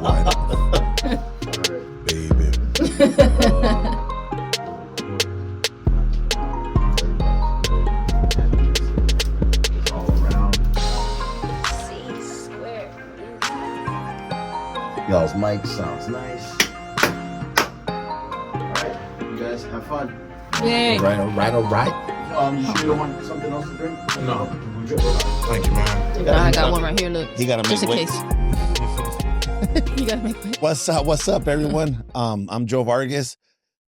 Baby. Y'all's mic sounds nice. Alright, you guys have fun. Yay. All right. You sure you don't want something else to drink? No. Thank you, man. I got one right here. Look, He gotta just in make weight. case. You gotta make weight. What's up, everyone? I'm Joe Vargas,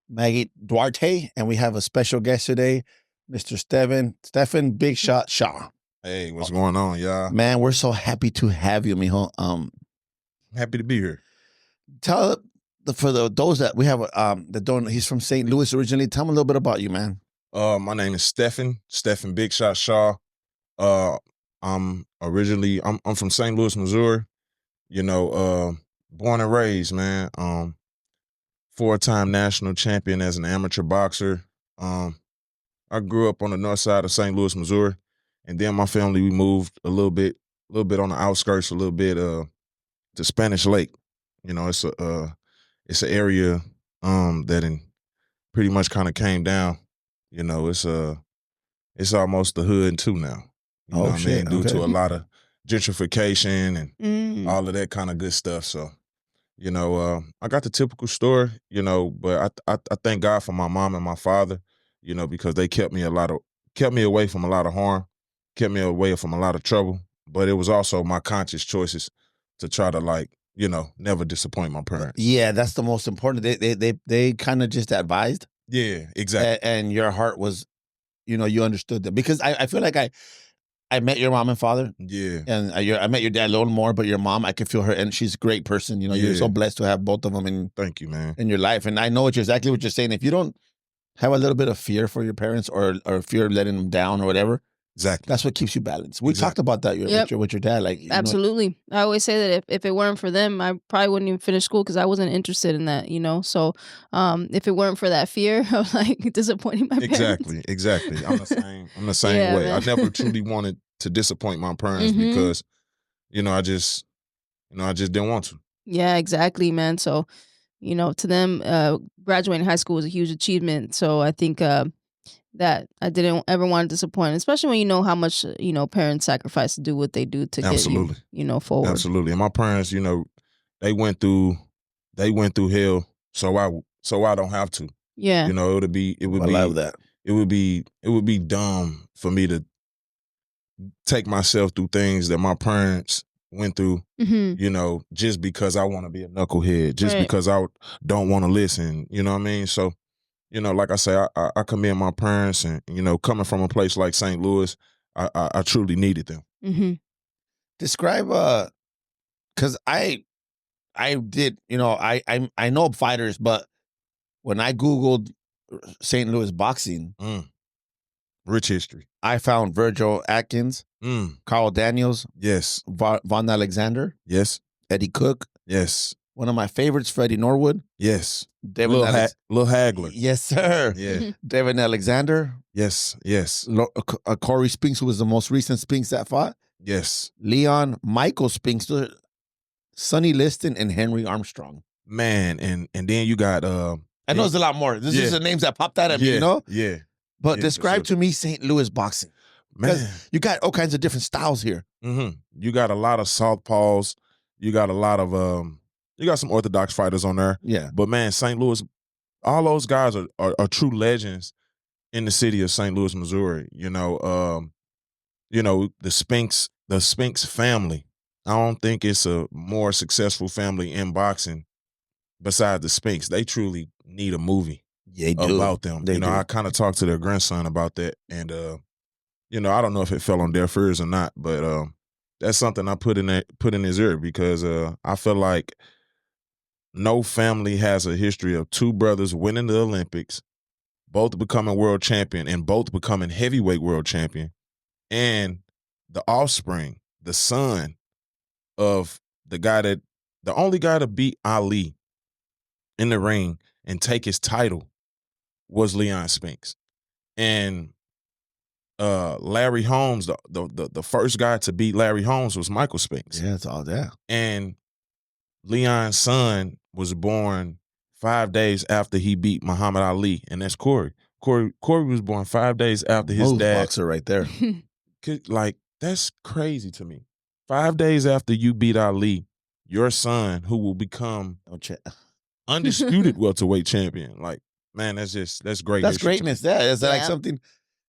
Maggie Duarte, and we have a special guest today, Mr. Stephan Big Shot Shaw. Hey, what's going on, y'all? Man, we're so happy to have you, mijo. Happy to be here. Tell those that we have that don't. He's from St. Louis originally. Tell them a little bit about you, man. My name is Stephan Big Shot Shaw. I'm from St. Louis, Missouri. You know, born and raised, man. 4-time national champion as an amateur boxer. I grew up on the north side of St. Louis, Missouri, and then my family we moved a little bit on the outskirts, a little bit to Spanish Lake. You know, it's an area that pretty much kind of came down. You know, it's almost the hood too now. You know what I mean? Due to a lot of gentrification and all of that kind of good stuff. So, you know, I got the typical story, you know, but I thank God for my mom and my father, you know, because they kept me away from a lot of harm, kept me away from a lot of trouble. But it was also my conscious choices to try to, like, you know, never disappoint my parents. Yeah, that's the most important. They kind of just advised. Yeah, exactly. And your heart was, you know, you understood them. Because I feel like I met your mom and father. Yeah. And I met your dad a little more, but your mom, I can feel her, and she's a great person. You know, you're so blessed to have both of them Thank you, man. in your life. And I know exactly what you're saying. If you don't have a little bit of fear for your parents or fear of letting them down or whatever, exactly, that's what keeps you balanced. We talked about that with your dad. Like, absolutely. I always say that if it weren't for them, I probably wouldn't even finish school because I wasn't interested in that, you know? So if it weren't for that fear of like disappointing my parents. Exactly. I'm the same way. Man. I never truly wanted to disappoint my parents because, you know, I just didn't want to. Yeah, exactly, man. So, you know, to them, graduating high school was a huge achievement. So I think that I didn't ever want to disappoint, especially when you know how much, you know, parents sacrifice to do what they do to get you know, forward. Absolutely. And my parents, you know, they went through hell, so I don't have to. Yeah. You know, I love that. It would be dumb for me to take myself through things that my parents went through, you know, just because I want to be a knucklehead, just because I don't want to listen, you know what I mean? So, you know, like I say, I commend my parents, and, you know, coming from a place like St. Louis, I truly needed them. Describe, because I did, you know, I know fighters, but when I Googled St. Louis boxing, rich history, I found Virgil Atkins, Carl Daniels, yes, Von Alexander, yes, Eddie Cook, yes. One of my favorites, Freddie Norwood. Yes. David Lil Hagler. Yes, sir. Yeah. David Alexander. Yes. Corey Spinks, who was the most recent Spinks that fought. Yes. Leon Michael Spinks, Sonny Liston, and Henry Armstrong. Man, and then you got I know there's a lot more. This is the names that popped out at me, you know? Yeah. But describe to me St. Louis boxing. Man. You got all kinds of different styles here. You got a lot of southpaws. You got a lot of you got some orthodox fighters on there. Yeah. But man, St. Louis, all those guys are true legends in the city of St. Louis, Missouri. You know, the Spinks family. I don't think it's a more successful family in boxing besides the Spinks. They truly need a movie about them. I kind of talked to their grandson about that, and you know, I don't know if it fell on deaf ears or not, but that's something I put in his ear because I feel like no family has a history of two brothers winning the Olympics, both becoming world champion and both becoming heavyweight world champion, and the offspring, the son of the only guy to beat Ali in the ring and take his title was Leon Spinks. And Larry Holmes, the first guy to beat Larry Holmes was Michael Spinks. Yeah, it's all there. And Leon's son was born 5 days after he beat Muhammad Ali, and that's Corey. Corey was born 5 days after his Most dad. boxer right there. Like, that's crazy to me. 5 days after you beat Ali, your son, who will become undisputed welterweight champion, like, man, that's great. That's greatness. Yeah, is that like Yeah. something?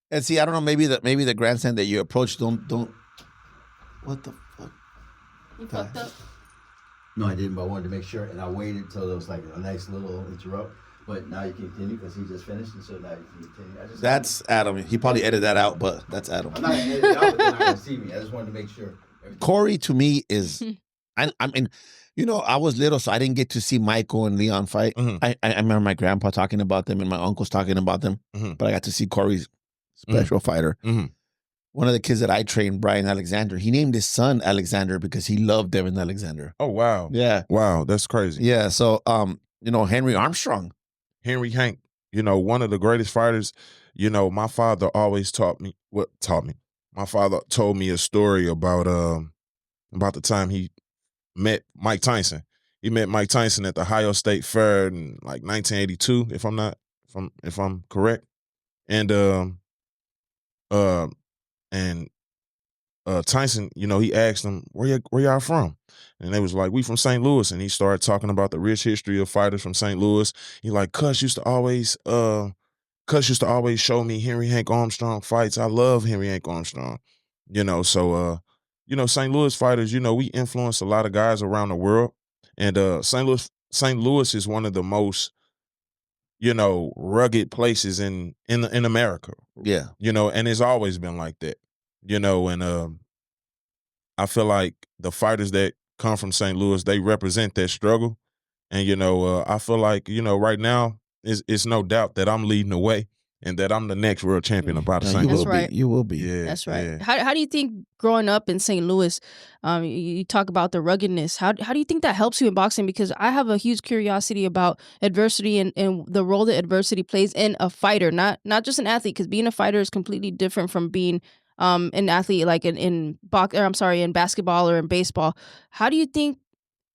And see, I don't know. Maybe the grandstand that you approach don't. What the fuck? You fucked up. No, I didn't, but I wanted to make sure, and I waited until there was like a nice little interrupt. But now you can continue because he just finished, and so now you can continue. That's Adam. He probably edited that out, but that's Adam. I'm not gonna edit it out, but they're not gonna see me. I just wanted to make sure. Corey to me is, I mean, I was little, so I didn't get to see Michael and Leon fight. Mhm. I remember my grandpa talking about them and my uncles talking about them, Mhm. but I got to see Corey's special fighter. Mhm. One of the kids that I trained, Brian Alexander, he named his son Alexander because he loved Devin Alexander. Oh, wow. Yeah. Wow, that's crazy. Yeah. So, Henry Armstrong. Henry Hank, one of the greatest fighters. My father always taught me. My father told me a story about the time he met Mike Tyson. He met Mike Tyson at the Ohio State Fair in like 1982, if I'm correct. And Tyson, he asked him, where y'all from? And they was like, we from St. Louis. And he started talking about the rich history of fighters from St. Louis. He like, Cuss used to always show me Henry Hank Armstrong fights. I love Henry Hank Armstrong. So St. Louis fighters, we influence a lot of guys around the world. And St. Louis is one of the most, rugged places in America. Yeah. And it's always been like that. And I feel like the fighters that come from St. Louis, they represent that struggle. And, I feel like, right now, it's no doubt that I'm leading the way and that I'm the next world champion about Yeah, St. you Louis. will That's right. be. You will be. Yeah, That's right. yeah. How do you think growing up in St. Louis, you talk about the ruggedness, how do you think that helps you in boxing? Because I have a huge curiosity about adversity and the role that adversity plays in a fighter, not just an athlete, because being a fighter is completely different from being an athlete like in basketball or in baseball. How do you think,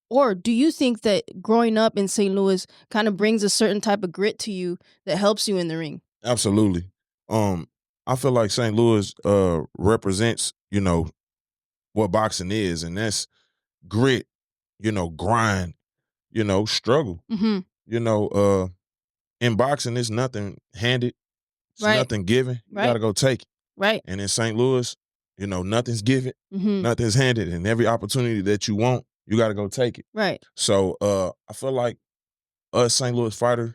or do you think that growing up in St. Louis kind of brings a certain type of grit to you that helps you in the ring? Absolutely. I feel like St. Louis represents, what boxing is, and that's grit, grind, struggle. Mm-hmm. In boxing, it's nothing handed, it's Right. nothing given. You Right. gotta go take it. Right. And in St. Louis, nothing's given, Mm-hmm. nothing's handed, and every opportunity that you want, you gotta go take it. Right. So I feel like us St. Louis fighters,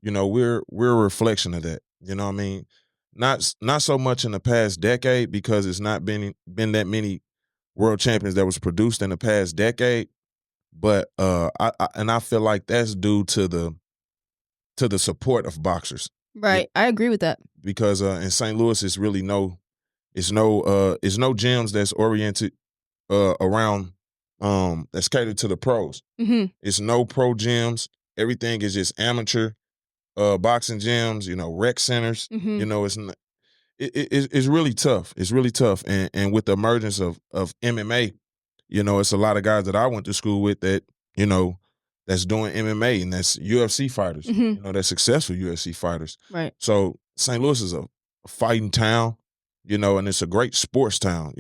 we're a reflection of that. You know what I mean? Not so much in the past decade, because it's not been that many world champions that was produced in the past decade. But I feel like that's due to the support of boxers. Right. I agree with that. Because in St. Louis, it's really no gyms that's oriented around that's catered to the pros. Mm-hmm. It's no pro gyms. Everything is just amateur boxing gyms, rec centers. Mm-hmm. It's really tough. It's really tough. And with the emergence of MMA, it's a lot of guys that I went to school with that, that's doing MMA, and that's UFC fighters, Mm-hmm. that's successful UFC fighters. Right. So St. Louis is a fighting town, and it's a great sports town.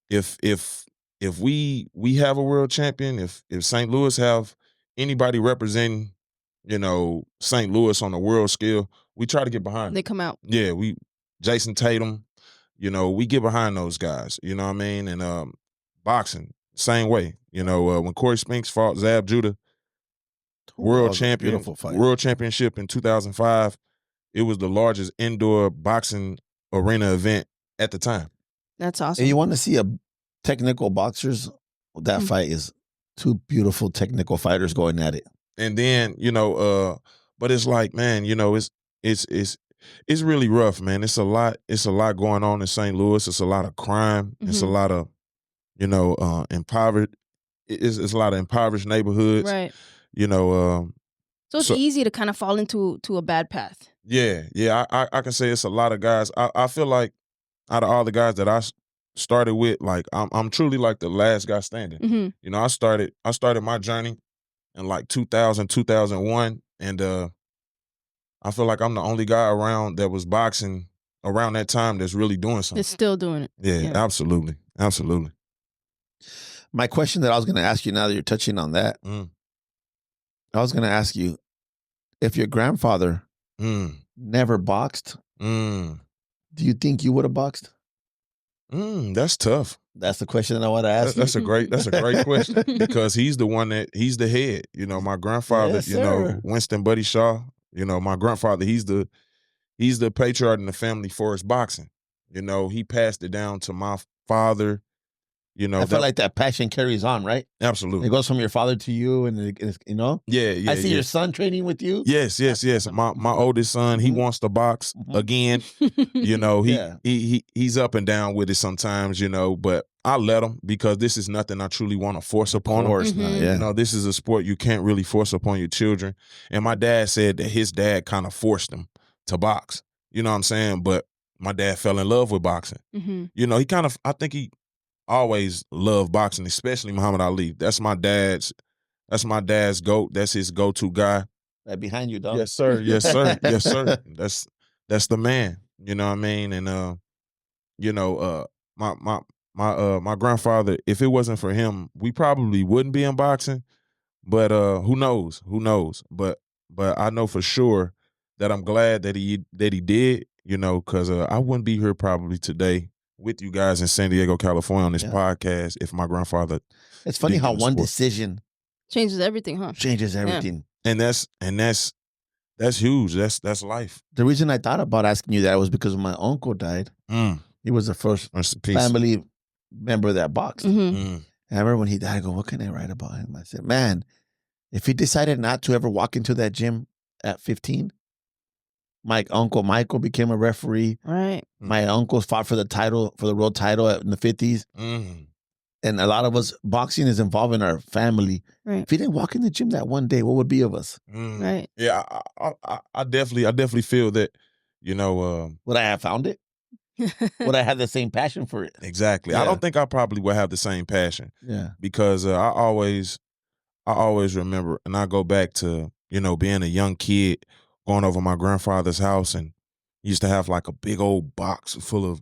If we have a world champion, if St. Louis have anybody representing, St. Louis on a world scale, we try to get behind They them. come out. Yeah, Jason Tatum, we get behind those guys, you know what I mean? And boxing, same way. When Corey Spinks fought Zab Judah, world champion, Beautiful fight. world championship in 2005, it was the largest indoor boxing arena event at the time. That's awesome. And you want to see a technical boxers? That fight is two beautiful technical fighters going at it. And then, but it's like, man, it's really rough, man. It's a lot going on in St. Louis. It's a lot of crime. It's a lot of, impoverished. It's a lot of impoverished neighborhoods. Right. So it's easy to kind of fall into a bad path. Yeah. I can say it's a lot of guys. I feel like out of all the guys that started with, like, I'm truly like the last guy standing. Mm-hmm. You know, I started my journey in like 2000, 2001, and I feel like I'm the only guy around that was boxing around that time that's really doing something. It's still doing it. Yeah, absolutely. Absolutely. My question that I was going to ask you now that you're touching on that, I was going to ask you, if your grandfather never boxed, do you think you would have boxed? That's tough. That's the question that I want to ask you. That's a great question, because he's the head. You know, my grandfather, Yes, you know, sir. Winston Buddy Shaw, you know, my grandfather, he's the patriarch in the family for his boxing. You know, he passed it down to my father. You know, I feel like that passion carries on, right? Absolutely. It goes from your father to you, and it's, you know? Yeah. I see your son training with you. Yes. My oldest son, he wants to box again. You know, he's up and down with it sometimes, you know, but I let him, because this is nothing I truly want to force upon him. Of course not, yeah. You know, this is a sport you can't really force upon your children. And my dad said that his dad kind of forced him to box. You know what I'm saying? But my dad fell in love with boxing. You know, I think he always loved boxing, especially Muhammad Ali. That's my dad's GOAT. That's his go-to guy. Right behind you, dog. Yes, sir. Yes, sir. Yes, sir. That's the man. You know what I mean? And you know, my grandfather, if it wasn't for him, we probably wouldn't be in boxing. But who knows? Who knows? But I know for sure that I'm glad that he did, you know, because I wouldn't be here probably today with you guys in San Diego, California on this podcast if my grandfather. It's funny how one decision changes everything, huh? Changes everything. Yeah. And that's huge. That's life. The reason I thought about asking you that was because when my uncle died, he was the first family member that boxed. And I remember when he died, I go, what can I write about him? I said, man, if he decided not to ever walk into that gym at 15, my uncle Michael became a referee. Right. My uncles fought for the title, for the world title in the 50s. And a lot of us, boxing is involved in our family. Right. If he didn't walk in the gym that one day, what would be of us? Right. Yeah, I definitely feel that, you know. Would I have found it? Would I have the same passion for it? Exactly. Yeah. I don't think I probably would have the same passion. Yeah. Because I always remember, and I go back to, you know, being a young kid, going over my grandfather's house, and he used to have like a big old box full of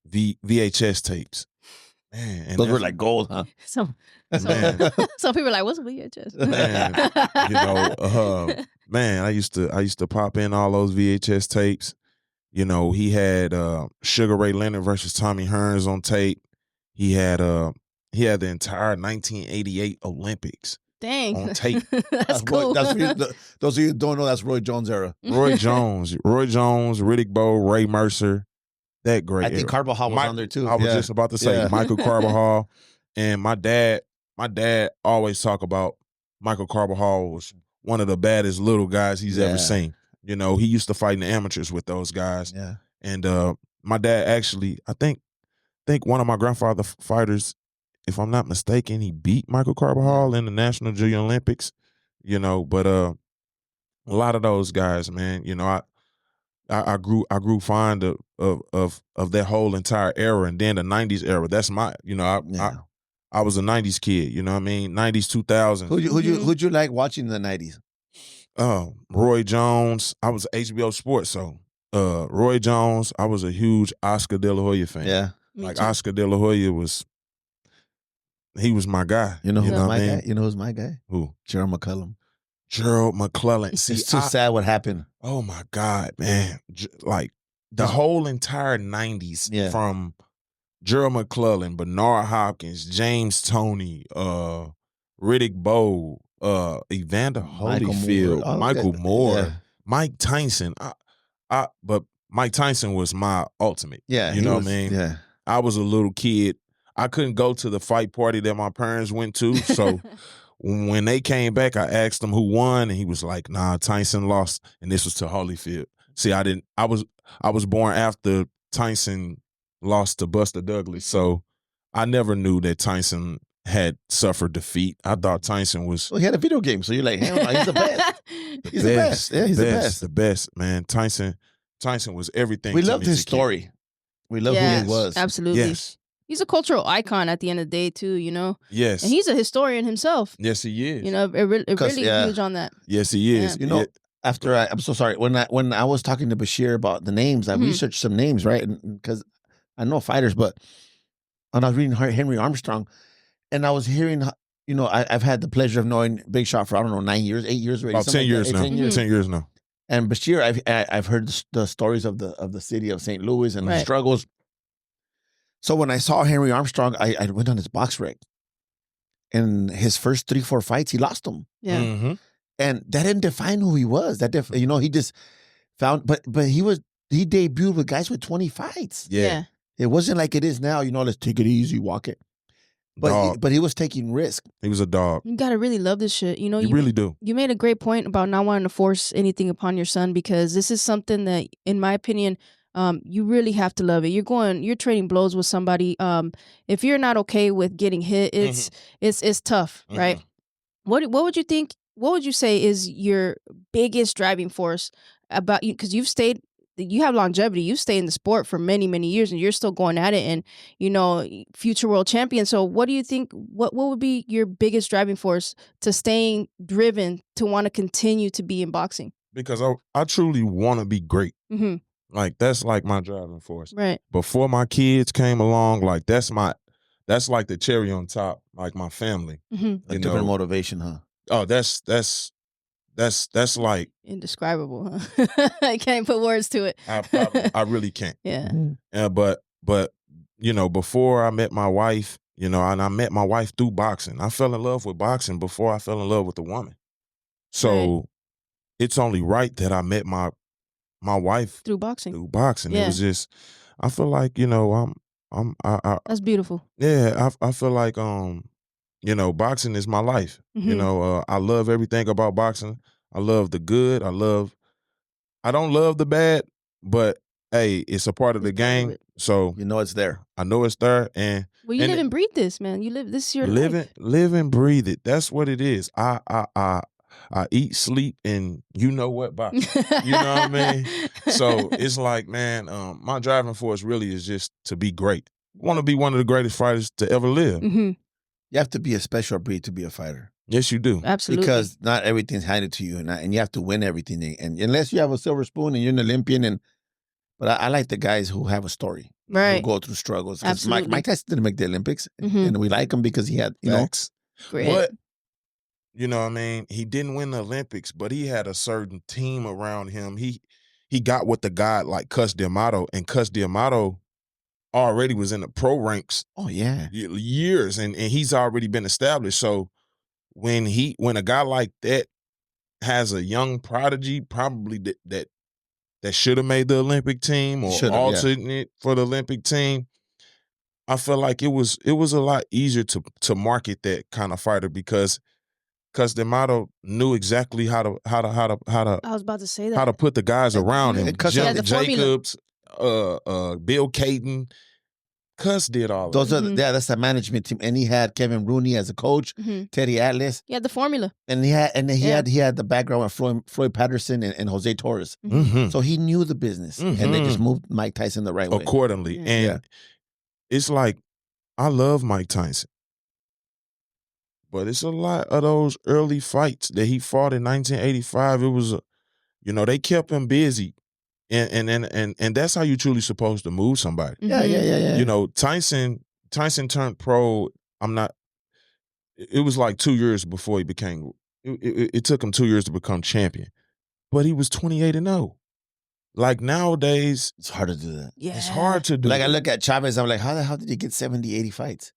VHS tapes. Man, and those were like gold, huh? Some people are like, what's VHS? Man, you know, man, I used to pop in all those VHS tapes. You know, he had Sugar Ray Leonard versus Tommy Hearns on tape. He had the entire 1988 Olympics. Dang. On tape. That's cool. Those of you who don't know, that's Roy Jones era. Roy Jones, Riddick Bowe, Ray Mercer. That great. I think Carbajal was on there too. I was just about to say Michael Carbajal. And my dad always talk about Michael Carbajal was one of the baddest little guys he's ever seen. You know, he used to fight in the amateurs with those guys. Yeah. And my dad actually, I think one of my grandfather fighters, if I'm not mistaken, he beat Michael Carbajal in the National Junior Olympics. You know, but a lot of those guys, man, you know, I grew fond of that whole entire era, and then the 90s era. That's my, you know, I was a 90s kid, you know what I mean? 90s, 2000s. Who'd you like watching in the 90s? Roy Jones. I was HBO Sports, so Roy Jones. I was a huge Oscar De La Hoya fan. Yeah. Like Oscar De La Hoya was my guy. You know who's what my I mean? guy? You know who's my guy? Who? Gerald McCullum. Gerald McClellan. See, it's too sad what happened. Oh my God, man! Like the whole entire 90s, from Gerald McClellan, Bernard Hopkins, James Toney, Riddick Bowe, Evander Holyfield, Michael Moore, Mike Tyson. But Mike Tyson was my ultimate. Yeah, you know what I mean. Yeah, I was a little kid. I couldn't go to the fight party that my parents went to, so. When they came back, I asked him who won, and he was like, "Nah, Tyson lost," and this was to Holyfield. See, I was born after Tyson lost to Buster Douglas, so I never knew that Tyson had suffered defeat. I thought Tyson was. Well, he had a video game, so you're like, hell no, he's the best. He's the best. Yeah, he's the best. The best, man. Tyson was everything. We loved his story. We loved who he was. Absolutely. Yes. He's a cultural icon at the end of the day, too, you know? Yes. And he's a historian himself. Yes, he is. You know, it really huge on that. Yes, he is. You know, after I'm so sorry. When I was talking to Bashir about the names, I researched some names, right? Because I know fighters, but when I was reading Henry Armstrong, and I was hearing, you know, I've had the pleasure of knowing Big Shot for, I don't know, 9 years, 8 years already. About 10 years now. 10 years now. And Bashir, I've heard the stories of the city of St. Louis and the struggles. So when I saw Henry Armstrong, I went on his box rec. And his first 3-4 fights, he lost them. Yeah. Mm-hmm. And that didn't define who he was. You know, he just found, but he debuted with guys with 20 fights. Yeah. It wasn't like it is now, you know, let's take it easy, walk it. But he was taking risk. He was a dog. You gotta really love this shit. You know, you really do. You made a great point about not wanting to force anything upon your son, because this is something that, in my opinion, you really have to love it. You're trading blows with somebody. If you're not okay with getting hit, it's tough, right? What would you think? What would you say is your biggest driving force about you? Because you have longevity. You've stayed in the sport for many, many years, and you're still going at it, and, you know, future world champion. So what do you think, what would be your biggest driving force to staying driven to want to continue to be in boxing? Because I truly want to be great. Mm-hmm. Like, that's like my driving force. Right. Before my kids came along, like, that's like the cherry on top, like my family. Mm-hmm. A different motivation, huh? Oh, that's like indescribable, huh? I can't put words to it. I really can't. Yeah. But you know, before I met my wife, you know, and I met my wife through boxing. I fell in love with boxing before I fell in love with a woman. So it's only right that I met my wife through boxing. Yeah. It was just, I feel like, you know, that's beautiful. Yeah, I feel like you know, boxing is my life. You know, I love everything about boxing. I love the good. I don't love the bad, but hey, it's a part of the game. So you know it's there. I know it's there. And well, you live and breathe this, man. This is your life. Live and breathe it. That's what it is. I eat, sleep, and you know what boxing. You know what I mean? So it's like, man, my driving force really is just to be great. I want to be one of the greatest fighters to ever live. Mm-hmm. You have to be a special breed to be a fighter. Yes, you do. Absolutely. Because not everything's handed to you, and you have to win everything. And unless you have a silver spoon and you're an Olympian, but I like the guys who have a story, right? Who go through struggles. Absolutely. Mike Tyson didn't make the Olympics, and we like him because he had, you know, but you know what I mean. He didn't win the Olympics, but he had a certain team around him. He got with the guy like Cus D'Amato, and Cus D'Amato already was in the pro ranks. Oh yeah, years, and he's already been established. So when a guy like that has a young prodigy, probably that should have made the Olympic team or alternate for the Olympic team, I feel like it was a lot easier to market that kind of fighter because Cus D'Amato knew exactly how to I was about to say that, how to put the guys around him. Jacobs, Bill Caton. Cus did all those are that's the management team, and he had Kevin Rooney as a coach, Teddy Atlas. He had the formula, and he had the background with Floyd Patterson and Jose Torres. So he knew the business, and they just moved Mike Tyson the right way accordingly. And it's like, I love Mike Tyson, but it's a lot of those early fights that he fought in 1985. It was, you know, they kept him busy. And that's how you truly supposed to move somebody. Yeah. You know, Tyson turned pro. It was like 2 years before he became. It took him 2 years to become champion, but he was 28-0. Like nowadays, it's hard to do that. Yeah, it's hard to do. Like I look at Chavez, I'm like, how the hell did he get 70, 80 fights?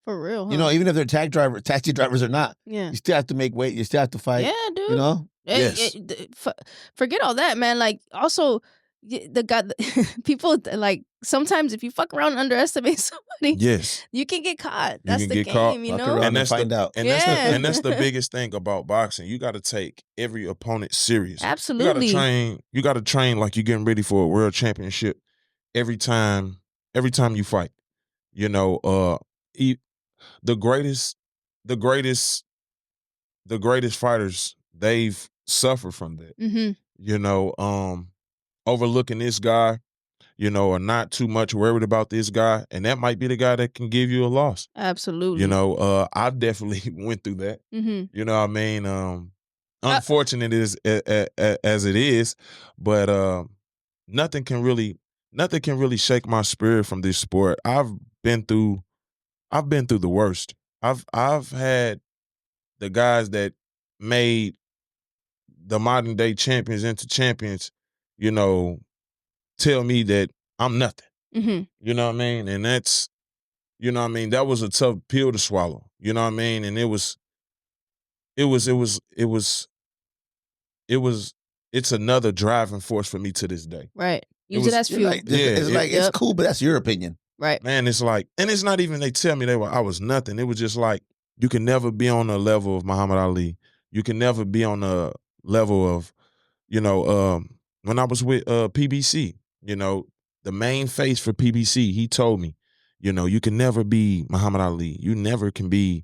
For real, huh? You know, even if they're taxi drivers or not, you still have to make weight. You still have to fight. Yeah, dude. You know. Yes. Forget all that, man. Like, also, the guy, people, like, sometimes if you fuck around and underestimate somebody, you can get caught. That's the game, you know? And that's find out. And that's the biggest thing about boxing. You got to take every opponent serious. Absolutely. You got to train like you're getting ready for a world championship every time you fight. You know, the greatest fighters, they've suffered from that. You know, overlooking this guy, or not too much worried about this guy, and that might be the guy that can give you a loss. Absolutely. I definitely went through that. Mm-hmm. You know what I mean? Unfortunate as it is, but nothing can really shake my spirit from this sport. I've been through the worst. I've had the guys that made the modern day champions into champions, tell me that I'm nothing. Mm-hmm. You know what I mean? And that's, that was a tough pill to swallow. You know what I mean? And it's another driving force for me to this day. Right. Use it as fuel. It's cool, but that's your opinion. Right. Man, it's like, and it's not even they tell me I was nothing. It was just like, you can never be on the level of Muhammad Ali. You can never be on the level of, when I was with PBC, the main face for PBC, he told me, you can never be Muhammad Ali. You never can be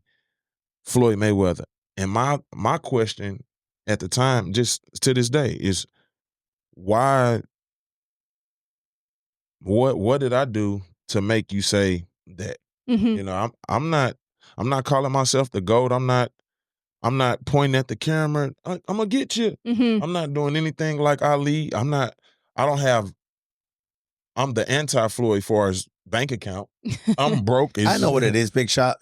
Floyd Mayweather. And my question at the time, just to this day, is why? What did I do to make you say that? Mm-hmm. I'm not calling myself the GOAT. I'm not pointing at the camera. I'm gonna get you. Mm-hmm. I'm not doing anything like Ali. I'm the anti-Floyd as far as bank account. I'm broke. I know what it is, Big Shot.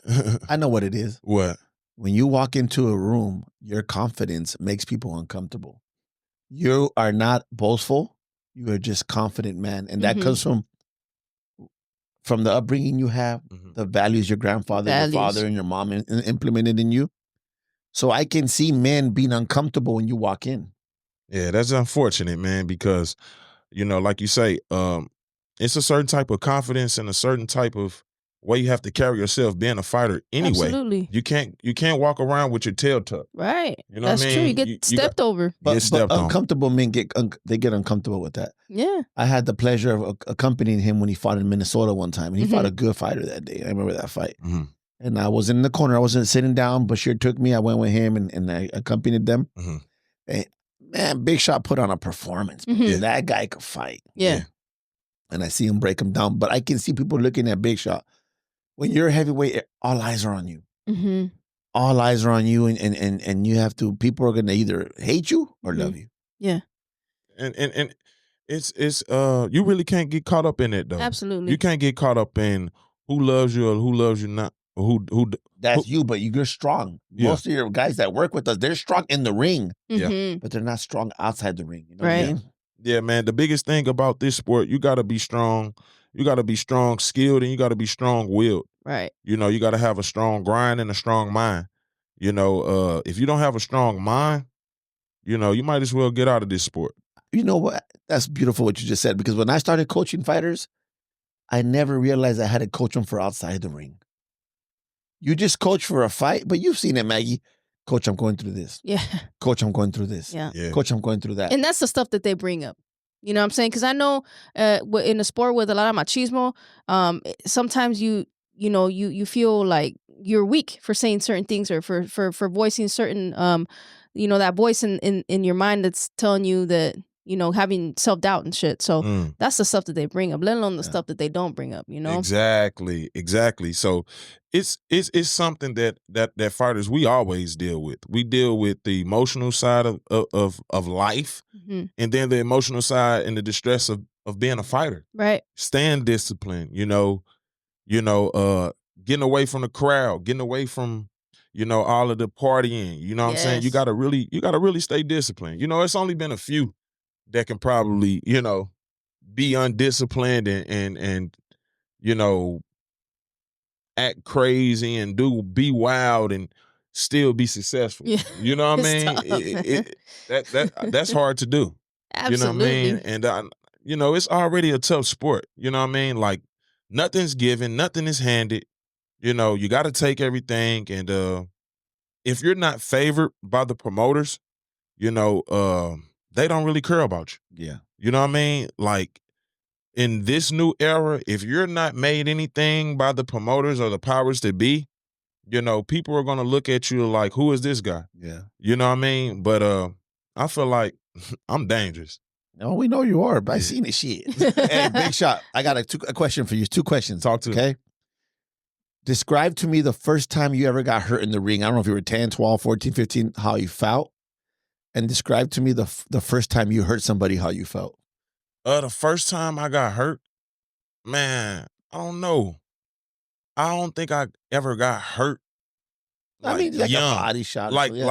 I know what it is. What? When you walk into a room, your confidence makes people uncomfortable. You are not boastful. You are just confident, man. And that comes from the upbringing you have, the values your grandfather, your father, and your mom implemented in you. So I can see men being uncomfortable when you walk in. Yeah, that's unfortunate, man, because, like you say, it's a certain type of confidence and a certain type of way you have to carry yourself being a fighter anyway. Absolutely. You can't walk around with your tail tucked. Right. You know That's what I mean? true. You get stepped over. But uncomfortable men get uncomfortable with that. Yeah. I had the pleasure of accompanying him when he fought in Minnesota one time, and he fought a good fighter that day. I remember that fight. Mm-hmm. And I was in the corner. I wasn't sitting down. Bashir took me. I went with him, and I accompanied them. Mm-hmm. And, man, Big Shot put on a performance. Mm-hmm. That guy could fight. Yeah. And I see him break him down. But I can see people looking at Big Shot. When you're a heavyweight, all eyes are on you. Mm-hmm. All eyes are on you, and you have to. People are going to either hate you or love you. Yeah. And it's you really can't get caught up in it though. Absolutely. You can't get caught up in who loves you or who loves you not. Or who That's you, but you're strong. Yeah. Most of your guys that work with us, they're strong in the ring. Mm-hmm. But they're not strong outside the ring. You know right. what I mean? Yeah, man. The biggest thing about this sport, you got to be strong. You got to be strong skilled, and you got to be strong willed. Right. You got to have a strong grind and a strong mind. If you don't have a strong mind, you might as well get out of this sport. You know what? That's beautiful what you just said, because when I started coaching fighters, I never realized I had to coach them for outside the ring. You just coach for a fight, but you've seen it, Maggie. Coach, I'm going through this. Yeah. Coach, I'm going through this. Yeah. Coach, I'm going through that. And that's the stuff that they bring up. You know what I'm saying? Because I know in the sport with a lot of machismo, sometimes you feel like you're weak for saying certain things or for voicing certain, that voice in your mind that's telling you that, having self-doubt and shit. So that's the stuff that they bring up, let alone the stuff that they don't bring up, Exactly. So it's something that fighters, we always deal with. We deal with the emotional side of life, and then the emotional side and the distress of being a fighter. Right. Staying disciplined, getting away from the crowd, getting away from, all of the partying. You know what I'm saying? You gotta really stay disciplined. It's only been a few that can probably, be undisciplined and act crazy and be wild and still be successful. Yeah. You know what I mean? That's hard to do. Absolutely. You know what I mean? And it's already a tough sport. You know what I mean? Like, nothing's given, nothing is handed. You got to take everything. And if you're not favored by the promoters, they don't really care about you. Yeah. You know what I mean? Like, in this new era, if you're not made anything by the promoters or the powers that be, people are going to look at you like, who is this guy? Yeah. You know what I mean? But I feel like I'm dangerous. Oh, we know you are, but I seen this shit. Hey, Big Shot, I got a question for you. 2 questions. Talk to me. Okay. Describe to me the first time you ever got hurt in the ring. I don't know if you were 10, 12, 14, 15, how you felt. And describe to me the first time you hurt somebody, how you felt. The first time I got hurt, man, I don't know. I don't think I ever got hurt. I mean, like young. a body shot. Like, he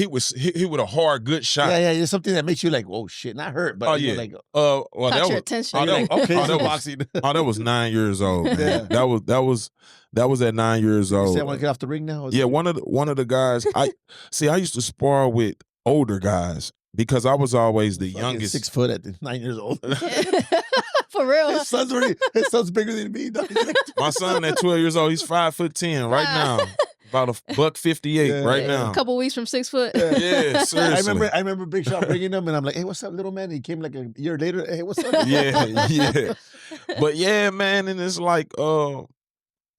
with a hard, good shot. Yeah, it's something that makes you like, oh shit, not hurt, but yeah. like, caught your attention. That was 9 years old. Man. Yeah. That was at 9 years old. You say I want to get off the ring now? Yeah, one of the guys. I used to spar with older guys because I was always the youngest. 6 foot at 9 years old. For real. His son's bigger than me. My son at 12 years old, he's 5'10" right now. About $158 right now. A couple weeks from 6 foot. Yeah, seriously. I remember Big Shot bringing him, and I'm like, "Hey, what's up, little man?" He came like a year later. Hey, what's up? Yeah. But yeah, man, and it's like,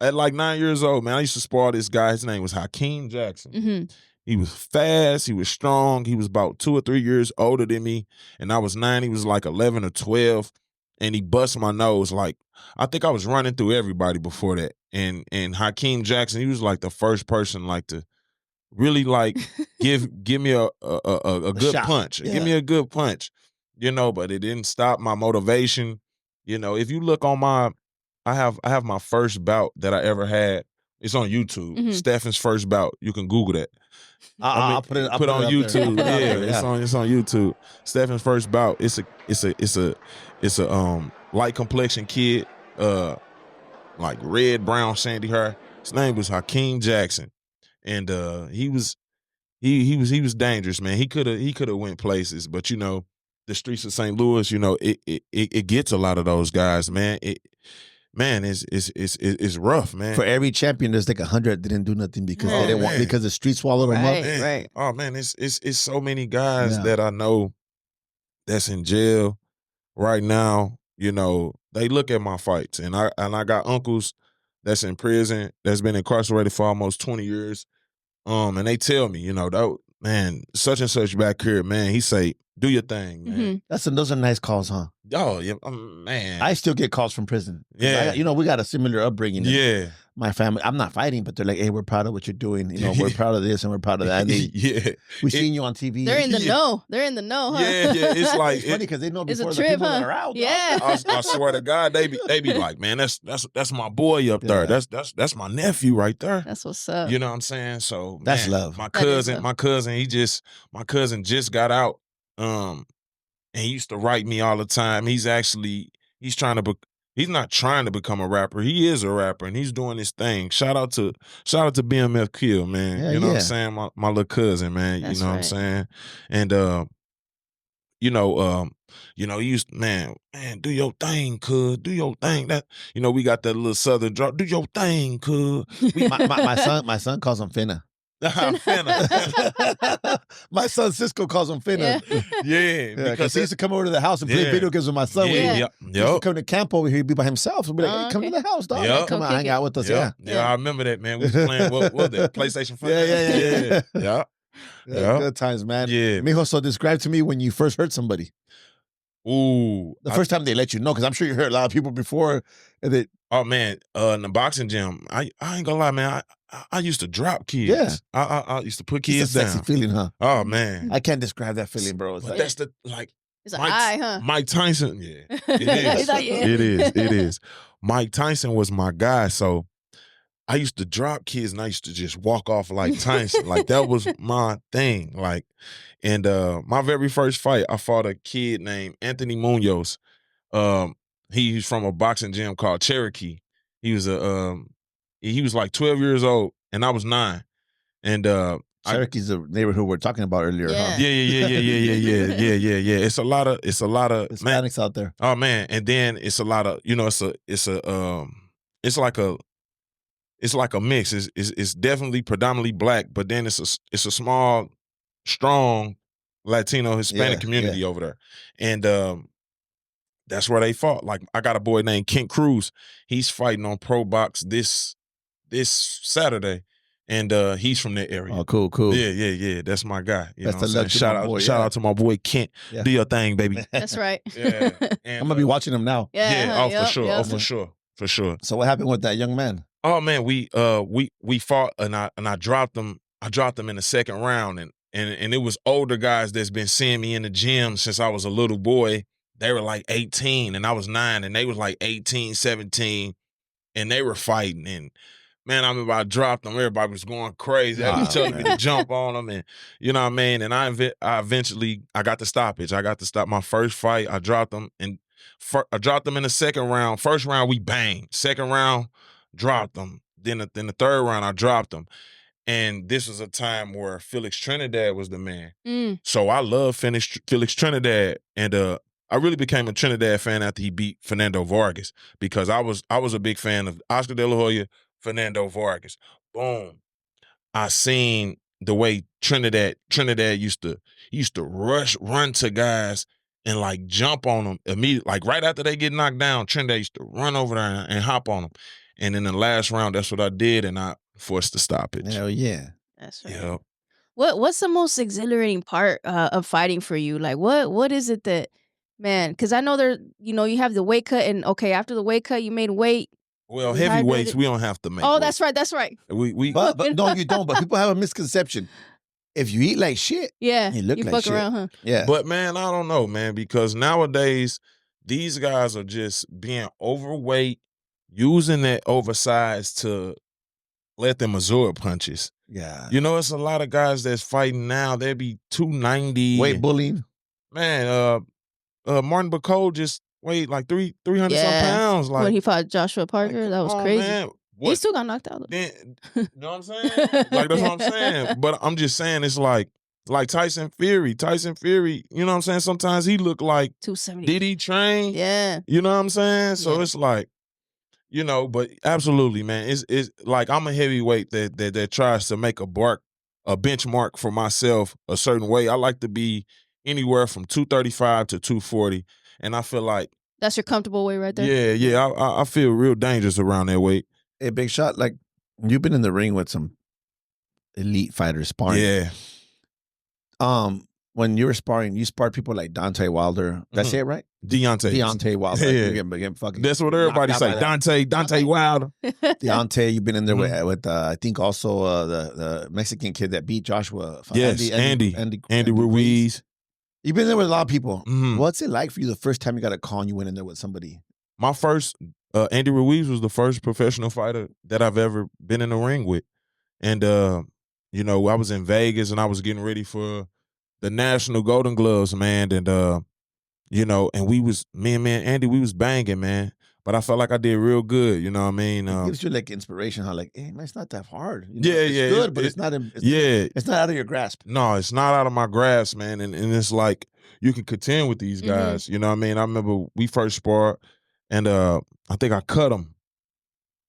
at like 9 years old, man, I used to spar this guy. His name was Hakeem Jackson. Mm-hmm. He was fast. He was strong. He was about 2 or 3 years older than me, and I was 9. He was like 11 or 12, and he bust my nose. Like, I think I was running through everybody before that. And Hakeem Jackson, he was like the first person like to really like give me a good shot. punch. Yeah. Give me a good punch. But it didn't stop my motivation. If you look on I have my first bout that I ever had. It's on YouTube. Mm-hmm. Stephan's first bout. You can Google that. I'll put it on YouTube. Yeah, it's on YouTube. Stephan's first bout. It's a light complexion kid, like red, brown, sandy hair. His name was Hakeem Jackson, and he was dangerous, man. He could have went places, but the streets of St. Louis, it gets a lot of those guys, man. It's rough, man. For every champion, there's like 100 that didn't do nothing because they didn't want, because the street swallowed them up. Right. Oh man, it's so many guys that I know that's in jail right now. They look at my fights, and I got uncles that's in prison that's been incarcerated for almost 20 years. And they tell me, that man, such and such back here, man, he say, do your thing, man. Mm-hmm. Those are nice calls, huh? Oh, yeah, man. I still get calls from prison. Yeah. We got a similar upbringing. Yeah. My family, I'm not fighting, but they're like, hey, we're proud of what you're doing. We're proud of this and we're proud of that. Yeah. We've seen you on TV. They're in the know. They're in the know, huh? Yeah. It's like, it's funny because they know it's before a the trip, people huh? that are out. Yeah. I swear to God, they be like, man, that's my boy up there. That's my nephew right there. That's what's up. You know what I'm saying? So that's love. My cousin just got out. And he used to write me all the time. He's not trying to become a rapper. He is a rapper, and he's doing his thing. Shout out to BMF Kill, man. Yeah, you know what I'm saying? My little cousin, man. That's you know right. what I'm saying? And he used, man, do your thing, cuz. Do your thing. That we got that little southern drop. Do your thing, cuz. My son calls him Finna. Finna. My son Cisco calls him Finna. Yeah, because he used to come over to the house and play video games with my son. Yeah. He used to come to camp over here, he'd be by himself. So be like, hey, come to the house, dog. Yep. Come on, hang out with us. Yeah, I remember that, man. We was playing what was that? PlayStation 5? Yeah. Good times, man. Yeah. Mijo, so describe to me when you first hurt somebody. Ooh. The first time they let you know, because I'm sure you heard a lot of people before. Oh man, in the boxing gym, I ain't gonna lie, man. I used to drop kids. Yeah. I used to put kids it's a sexy down. feeling, huh? Oh man, I can't describe that feeling, bro. It's but like, that's the like. It's an eye, huh? Mike Tyson, yeah, it He's is. like, yeah. It is. Mike Tyson was my guy, so I used to drop kids and I used to just walk off like Tyson. Like that was my thing. Like, and my very first fight, I fought a kid named Anthony Munoz. He's from a boxing gym called Cherokee. He was he was like 12 years old and I was 9. And Cherokee's the neighborhood we were talking about earlier, huh? Yeah. It's a lot of Hispanics out there. Oh man, and then it's a lot of it's like a mix. It's definitely predominantly black, but then it's a small, strong Latino Hispanic community over there, and that's where they fought. Like I got a boy named Kent Cruz. He's fighting on Pro Box this Saturday, And he's from that area. Oh, cool. Yeah. That's my guy. You Best know of luck to shout my out, boy, shout out to my boy Kent. Yeah. Do your thing, baby. That's right. Yeah. And, I'm gonna be watching him now. For sure. Oh, for sure. So what happened with that young man? Oh man, we fought and I dropped him. I dropped him in the second round, and it was older guys that's been seeing me in the gym since I was a little boy. They were like 18 and I was 9, and they was like 18, 17, and they were fighting. And man, I remember I dropped them. Everybody was going crazy. They was telling me to jump on them, and you know what I mean. And I eventually got the stoppage. I got to stop my first fight. I dropped them, and I dropped them in the second round. First round we banged. Second round, dropped them. Then the third round I dropped them. And this was a time where Felix Trinidad was the man. So I love Felix Trinidad, and I really became a Trinidad fan after he beat Fernando Vargas, because I was a big fan of Oscar De La Hoya, Fernando Vargas. Boom. I seen the way Trinidad used to run to guys and like jump on them immediately. Like right after they get knocked down, Trinidad used to run over there and hop on them. And in the last round, that's what I did, and I forced the stoppage. Hell yeah. That's right. Yep. What's the most exhilarating part of fighting for you? Like what is it that, man? Because I know you have the weight cut, and okay, after the weight cut, you made weight. Well, heavyweights, we don't have to make. Oh, weight. that's right. That's right. But no, you don't. But people have a misconception. If you eat like shit, yeah, you look you like fuck shit. around, huh? Yeah. But man, I don't know, man, because nowadays these guys are just being overweight, using that oversized to let them absorb punches. Yeah. You know, it's a lot of guys that's fighting now. They be 290. Weight bullying. Man, Martin Bacot just weighed like 300 some pounds. Like when he fought Joshua Parker, that was crazy. Man. He still got knocked out. Then, you know what I'm saying? Like that's what I'm saying. But I'm just saying it's like Tyson Fury. Tyson Fury, you know what I'm saying? Sometimes he look like 270. Did he train? Yeah. You know what I'm saying? So it's like, you know, but absolutely, man. It's like I'm a heavyweight that tries to make a benchmark for myself a certain way. I like to be anywhere from 235 to 240. And I feel like that's your comfortable weight right there? Yeah. I feel real dangerous around that weight. Hey, Big Shot, like you've been in the ring with some elite fighters sparring. Yeah. When you were sparring, you sparred people like Deonte Wilder. Did I say it right? Deonte Wilder. Yeah. Again, fucking that's what everybody say. Deonte Wilder. Deonte, you've been in there with I think also the Mexican kid that beat Joshua. Yes, Andy Ruiz. You've been there with a lot of people. Mm-hmm. What's it like for you the first time you got a call and you went in there with somebody? My first, Andy Ruiz was the first professional fighter that I've ever been in the ring with. And, you know, I was in Vegas and I was getting ready for the National Golden Gloves, man. And, you know, and me and Andy, we was banging, man. But I felt like I did real good, you know what I mean? It gives you like inspiration, how like, hey, man, it's not that hard. You know, it's good, but it's not out of your grasp. No, it's not out of my grasp, man. And it's like you can contend with these guys, you know what I mean? I remember we first sparred, and I think I cut him,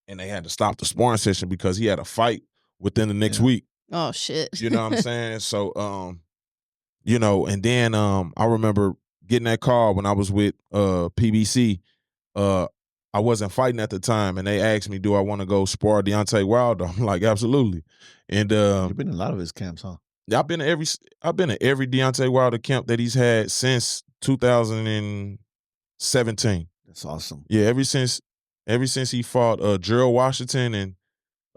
and they had to stop the sparring session because he had a fight within the next week. Oh, shit. You know what I'm saying? So, you know, and then I remember getting that call when I was with PBC. I wasn't fighting at the time, and they asked me, do I want to go spar Deonte Wilder? I'm like, absolutely. And you've been in a lot of his camps, huh? Yeah, I've been at every Deonte Wilder camp that he's had since 2017. That's awesome. Yeah, ever since he fought Gerald Washington and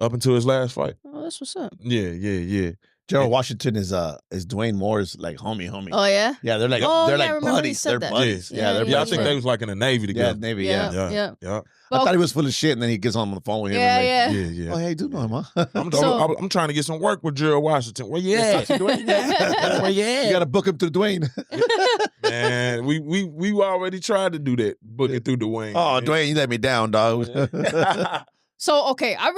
up until his last fight. Oh, that's what's up. Yeah. Gerald Washington is Dwayne Moore's like homie. Oh yeah? Yeah, they're like buddies. They're buddies. Yeah, I think they was like in the Navy together. Yeah, Navy, yeah. Well, I thought he was full of shit, and then he gets on the phone with him. Yeah. Oh, hey, do know him, huh? I'm trying to get some work with Gerald Washington. Where you at? Where you at? You got to book him through Dwayne. Man, we already tried to do that, book it through Dwayne. Oh, Dwayne, you let me down, dog. So, okay, I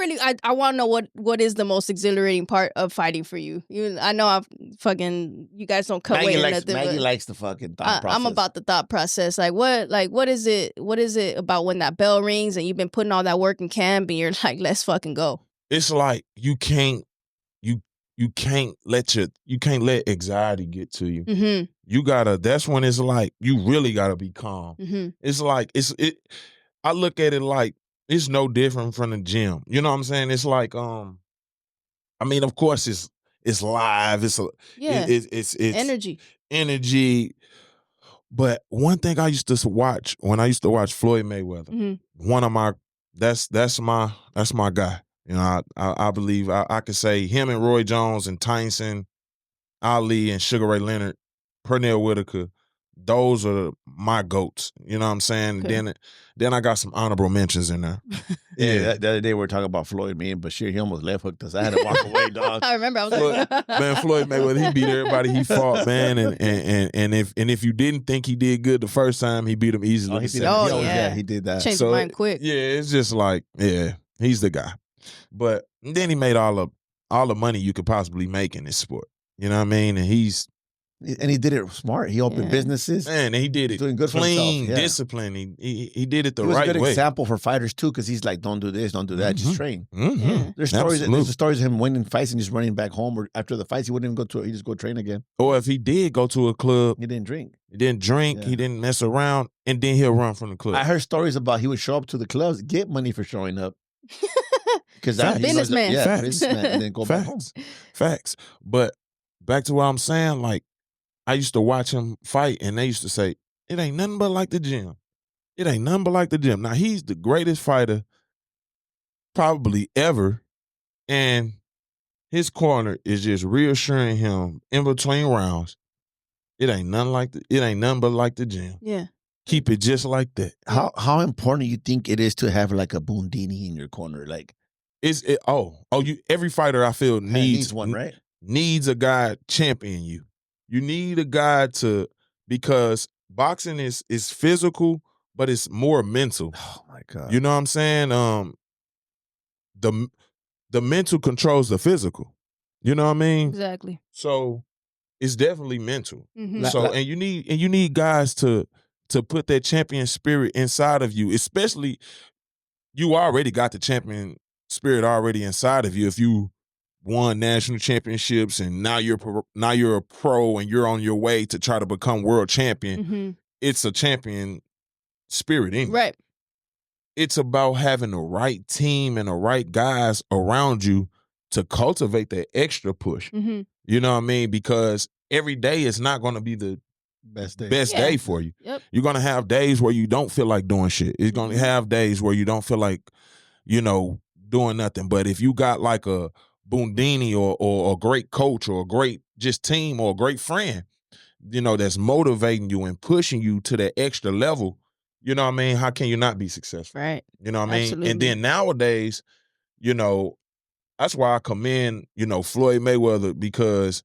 want to know what is the most exhilarating part of fighting for you. I know you guys don't cut weight or nothing. Maggie likes the fucking thought process. I'm about the thought process. Like what is it about when that bell rings and you've been putting all that work in camp and you're like, let's fucking go? It's like you can't let anxiety get to you. Mm-hmm. You gotta. That's when it's like you really gotta be calm. Mm-hmm. It's like I look at it like it's no different from the gym. You know what I'm saying? It's like I mean, of course, it's live. It's energy. But one thing I used to watch when I used to watch Floyd Mayweather, one of my that's my guy. You know, I believe I could say him and Roy Jones and Tyson, Ali and Sugar Ray Leonard, Pernell Whitaker. Those are my goats. You know what I'm saying? Okay. Then I got some honorable mentions in there. Yeah, the other day we were talking about Floyd, me and Bashir. He almost left hooked us. I had to walk away, dog. I remember. I was Floyd Mayweather, he beat everybody he fought, man. And if you didn't think he did good the first time, he beat him easily. He did that. Changed his mind quick. Yeah, it's just like, he's the guy. But then he made all the money you could possibly make in this sport. You know what I mean? And he did it smart. He opened businesses. Man, and he did it doing good clean, for himself. discipline. He did it the right way. He was a good example for fighters too, because he's like, don't do this, don't do that, just train. Mm-hmm. There's stories of him winning fights and just running back home, or after the fights he wouldn't even go to. He just go train again. Or if he did go to a club, he didn't drink. He didn't mess around, and then he'll run from the club. I heard stories about he would show up to the clubs, get money for showing up. Because that's businessman. Businessman, and then go back home. Facts. But back to what I'm saying, like, I used to watch him fight, and they used to say, it ain't nothing but like the gym. It ain't nothing but like the gym. Now, he's the greatest fighter probably ever, and his corner is just reassuring him in between rounds, it ain't nothing but like the gym. Yeah. Keep it just like that. How important you think it is to have like a Bundini in your corner? Like, every fighter I feel needs one, right? Needs a guy championing you. You need a guy because boxing is physical, but it's more mental. Oh my God. You know what I'm saying? The mental controls the physical. You know what I mean? Exactly. So it's definitely mental. Mm-hmm. So and you need guys to put that champion spirit inside of you, especially you already got the champion spirit already inside of you if you won national championships and now you're a pro and you're on your way to try to become world champion. Mm-hmm. It's a champion spirit in you. Right. It's about having the right team and the right guys around you to cultivate that extra push. Mm-hmm. You know what I mean? Because every day is not going to be the best day for you. Yep. You're going to have days where you don't feel like doing shit. It's going to have days where you don't feel like, doing nothing. But if you got like a Bundini or a great coach or a great just team or a great friend, that's motivating you and pushing you to that extra level, you know what I mean? How can you not be successful? Right. You know what I mean? Absolutely. And then nowadays, that's why I commend, Floyd Mayweather because,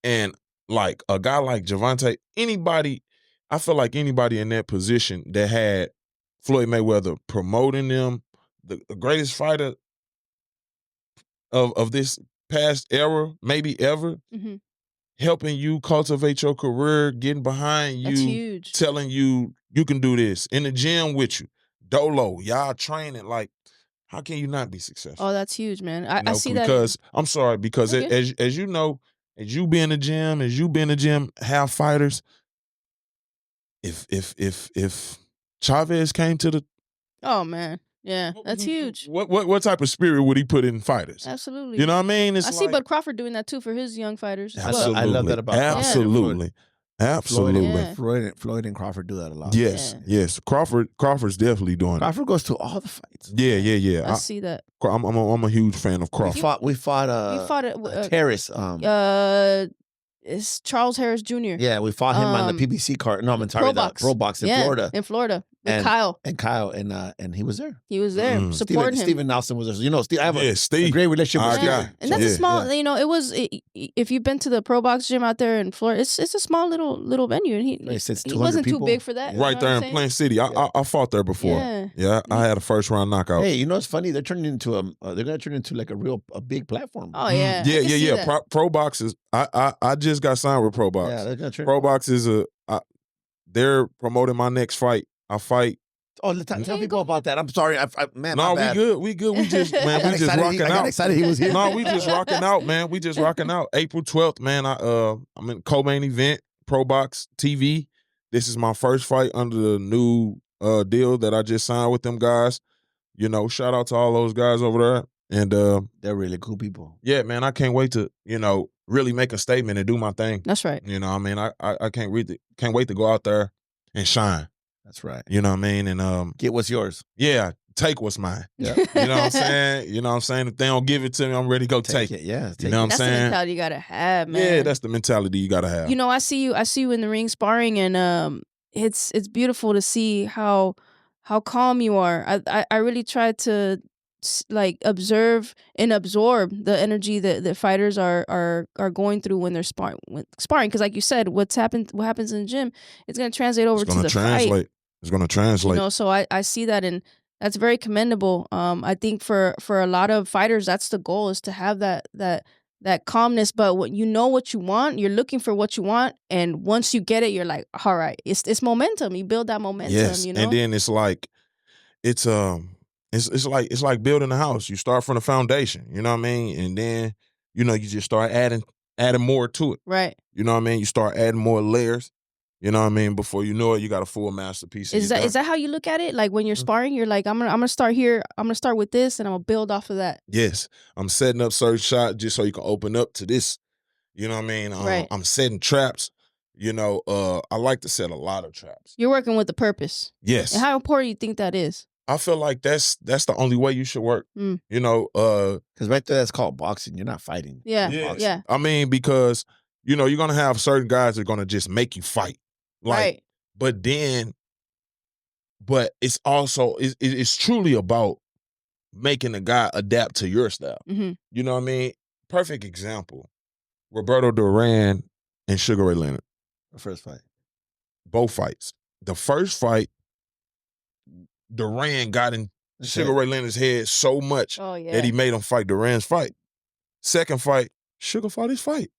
and like a guy like Gervonta, I feel like anybody in that position that had Floyd Mayweather promoting them, the greatest fighter of this past era, maybe ever, helping you cultivate your career, getting behind you, that's huge. Telling you can do this, in the gym with you, dolo, y'all training, like, how can you not be successful? Oh, that's huge, man. I see that. Because, I'm sorry, because as you know, as you be in the gym, have fighters, if Chavez came to the... Oh, man. Yeah, that's huge. What type of spirit would he put in fighters? Absolutely. You know what I mean? I see Bud Crawford doing that too for his young fighters. Absolutely. I love that about Absolutely. Absolutely. Floyd and Crawford do that a lot. Yes. Crawford's definitely doing it. Crawford goes to all the fights. Yeah. I see that. I'm a huge fan of Crawford. We fought Harris. It's Charles Harris Jr. Yeah, we fought him on the PBC card. No, I'm sorry, Pro Box in Florida. In Florida. With Kyle. And he was there. He was there supporting him. Steven Nelson was there. Steve, I have a great relationship with Steven. And that's a small, it was, if you've been to the Pro Box gym out there in Florida, it's a small little venue. And he wasn't too big for that. Right there in Plain City. I fought there before. Yeah, I had a first round knockout. Hey, it's funny? They're turning into they're going to turn into like a big platform. Oh, yeah. Yeah. Pro Box is, I just got signed with Pro Box. Yeah, they're going to turn. Pro Box is they're promoting my next fight. I fight. Oh, tell people about that. I'm sorry, man. No, we good. We just rocking out. I got excited he was here. No, we just rocking out, man. We just rocking out. April 12th, man. I'm in co-main event, Pro Box TV. This is my first fight under the new deal that I just signed with them guys. Shout out to all those guys over there. And they're really cool people. Yeah, man, I can't wait to, really make a statement and do my thing. That's right. I can't wait to go out there and shine. That's right. You know what I mean? And get what's yours. Yeah, take what's mine. Yeah. You know what I'm saying? You know what I'm saying? If they don't give it to me, I'm ready to go take it. Yeah. You know what I'm saying? That's the mentality you gotta have, man. Yeah, that's the mentality you gotta have. I see you in the ring sparring, and it's beautiful to see how calm you are. I really try to observe and absorb the energy that fighters are going through when they're sparring. Because like you said, what happens in the gym, it's gonna translate over to the fight. It's gonna translate. So I see that, and that's very commendable. I think for a lot of fighters, that's the goal, is to have that calmness. But when you know what you want, you're looking for what you want, and once you get it, you're like, all right, it's momentum. You build that momentum. Yes, and then it's like it's like building a house. You start from the foundation, you know what I mean, and then you just start adding more to it. Right. You know what I mean. You start adding more layers. You know what I mean? Before you know it, you got a full masterpiece. Is that how you look at it? Like when you're sparring, you're like, I'm gonna start here. I'm gonna start with this, and I'm gonna build off of that. Yes, I'm setting up certain shots just so you can open up to this. You know what I mean? Right. I'm setting traps. I like to set a lot of traps. You're working with a purpose. Yes. And how important do you think that is? I feel like that's the only way you should work. Mm. Because right there, that's called boxing. You're not fighting. Yeah. I mean, because you're gonna have certain guys that are gonna just make you fight. Right. But it's also it's truly about making a guy adapt to your style. Mm-hmm. You know what I mean? Perfect example: Roberto Duran and Sugar Ray Leonard. The first fight. Both fights. The first fight, Duran got in Sugar Ray Leonard's head so much that he made him fight Duran's fight. Second fight, Sugar fought his fight.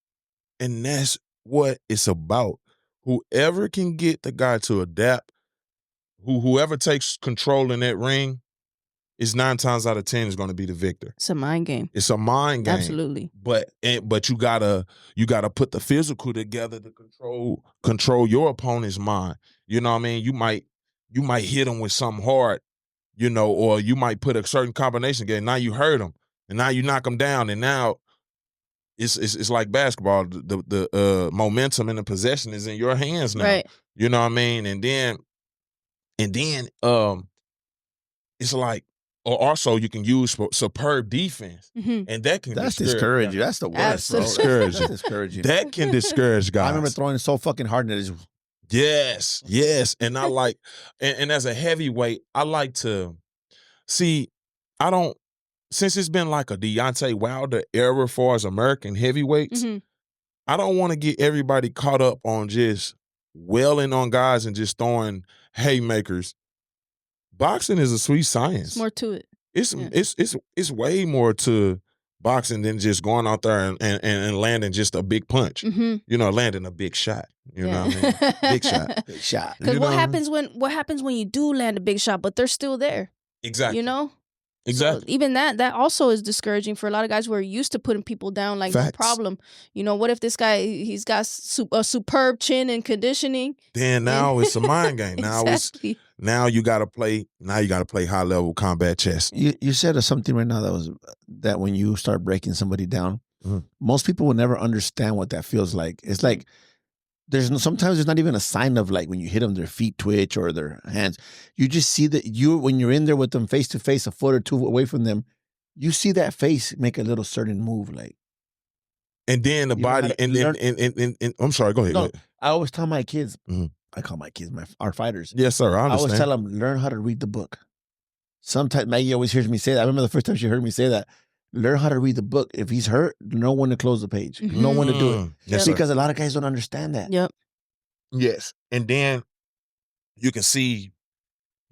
And that's what it's about. Whoever can get the guy to adapt, whoever takes control in that ring, is 9 times out of 10 is going to be the victor. It's a mind game. It's a mind game. Absolutely. But you gotta put the physical together to control your opponent's mind. You know what I mean? You might hit him with something hard, or you might put a certain combination together. Now you hurt him, and now you knock him down, and now it's like basketball. The momentum and the possession is in your hands now. Right. You know what I mean? And then it's like, or also you can use superb defense, and that can discourage you. That's the worst. That's discouraging. That's discouraging. That can discourage guys. I remember throwing it so fucking hard and it just. Yes. And I like, and as a heavyweight, I like to see, since it's been like a Deonte Wilder era for as American heavyweights, I don't want to get everybody caught up on just wailing on guys and just throwing haymakers. Boxing is a sweet science. There's more to it. It's way more to boxing than just going out there and landing just a big punch. Landing a big shot. You know what I mean? Big shot. Big shot. Because what happens when you do land a big shot, but they're still there? Exactly. Exactly. So even that also is discouraging for a lot of guys who are used to putting people down like no problem. What if this guy, he's got a superb chin and conditioning? Then now it's a mind game. Now exactly. Now you got to play high level combat chess. You said something right now that when you start breaking somebody down, most people will never understand what that feels like. It's like sometimes there's not even a sign of like when you hit them, their feet twitch or their hands. You just see that when you're in there with them face to face, a foot or two away from them, you see that face make a little certain move, like. And then the body, and I'm sorry, go ahead. No, I always tell my kids, I call my kids our fighters. Yes, sir. I understand. always tell them, learn how to read the book. Sometimes Maggie always hears me say that. I remember the first time she heard me say that. Learn how to read the book. If he's hurt, know when to close the page. Know when to do it. Yes, because a lot of guys don't understand that. Yep. Yes. And then you can see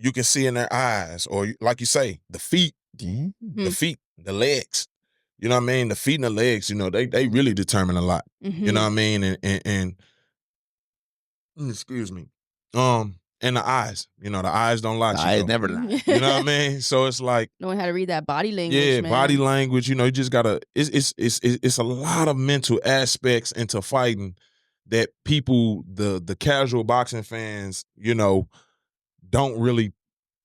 in their eyes, or like you say, the feet, the feet, the legs. You know what I mean? The feet and the legs, they really determine a lot. You know what I mean? And excuse me. And the eyes, the eyes don't lie. The eyes never lie. You know what I mean? So it's like knowing how to read that body language. Yeah, man. body language. You just gotta. It's a lot of mental aspects into fighting that people, the casual boxing fans, don't really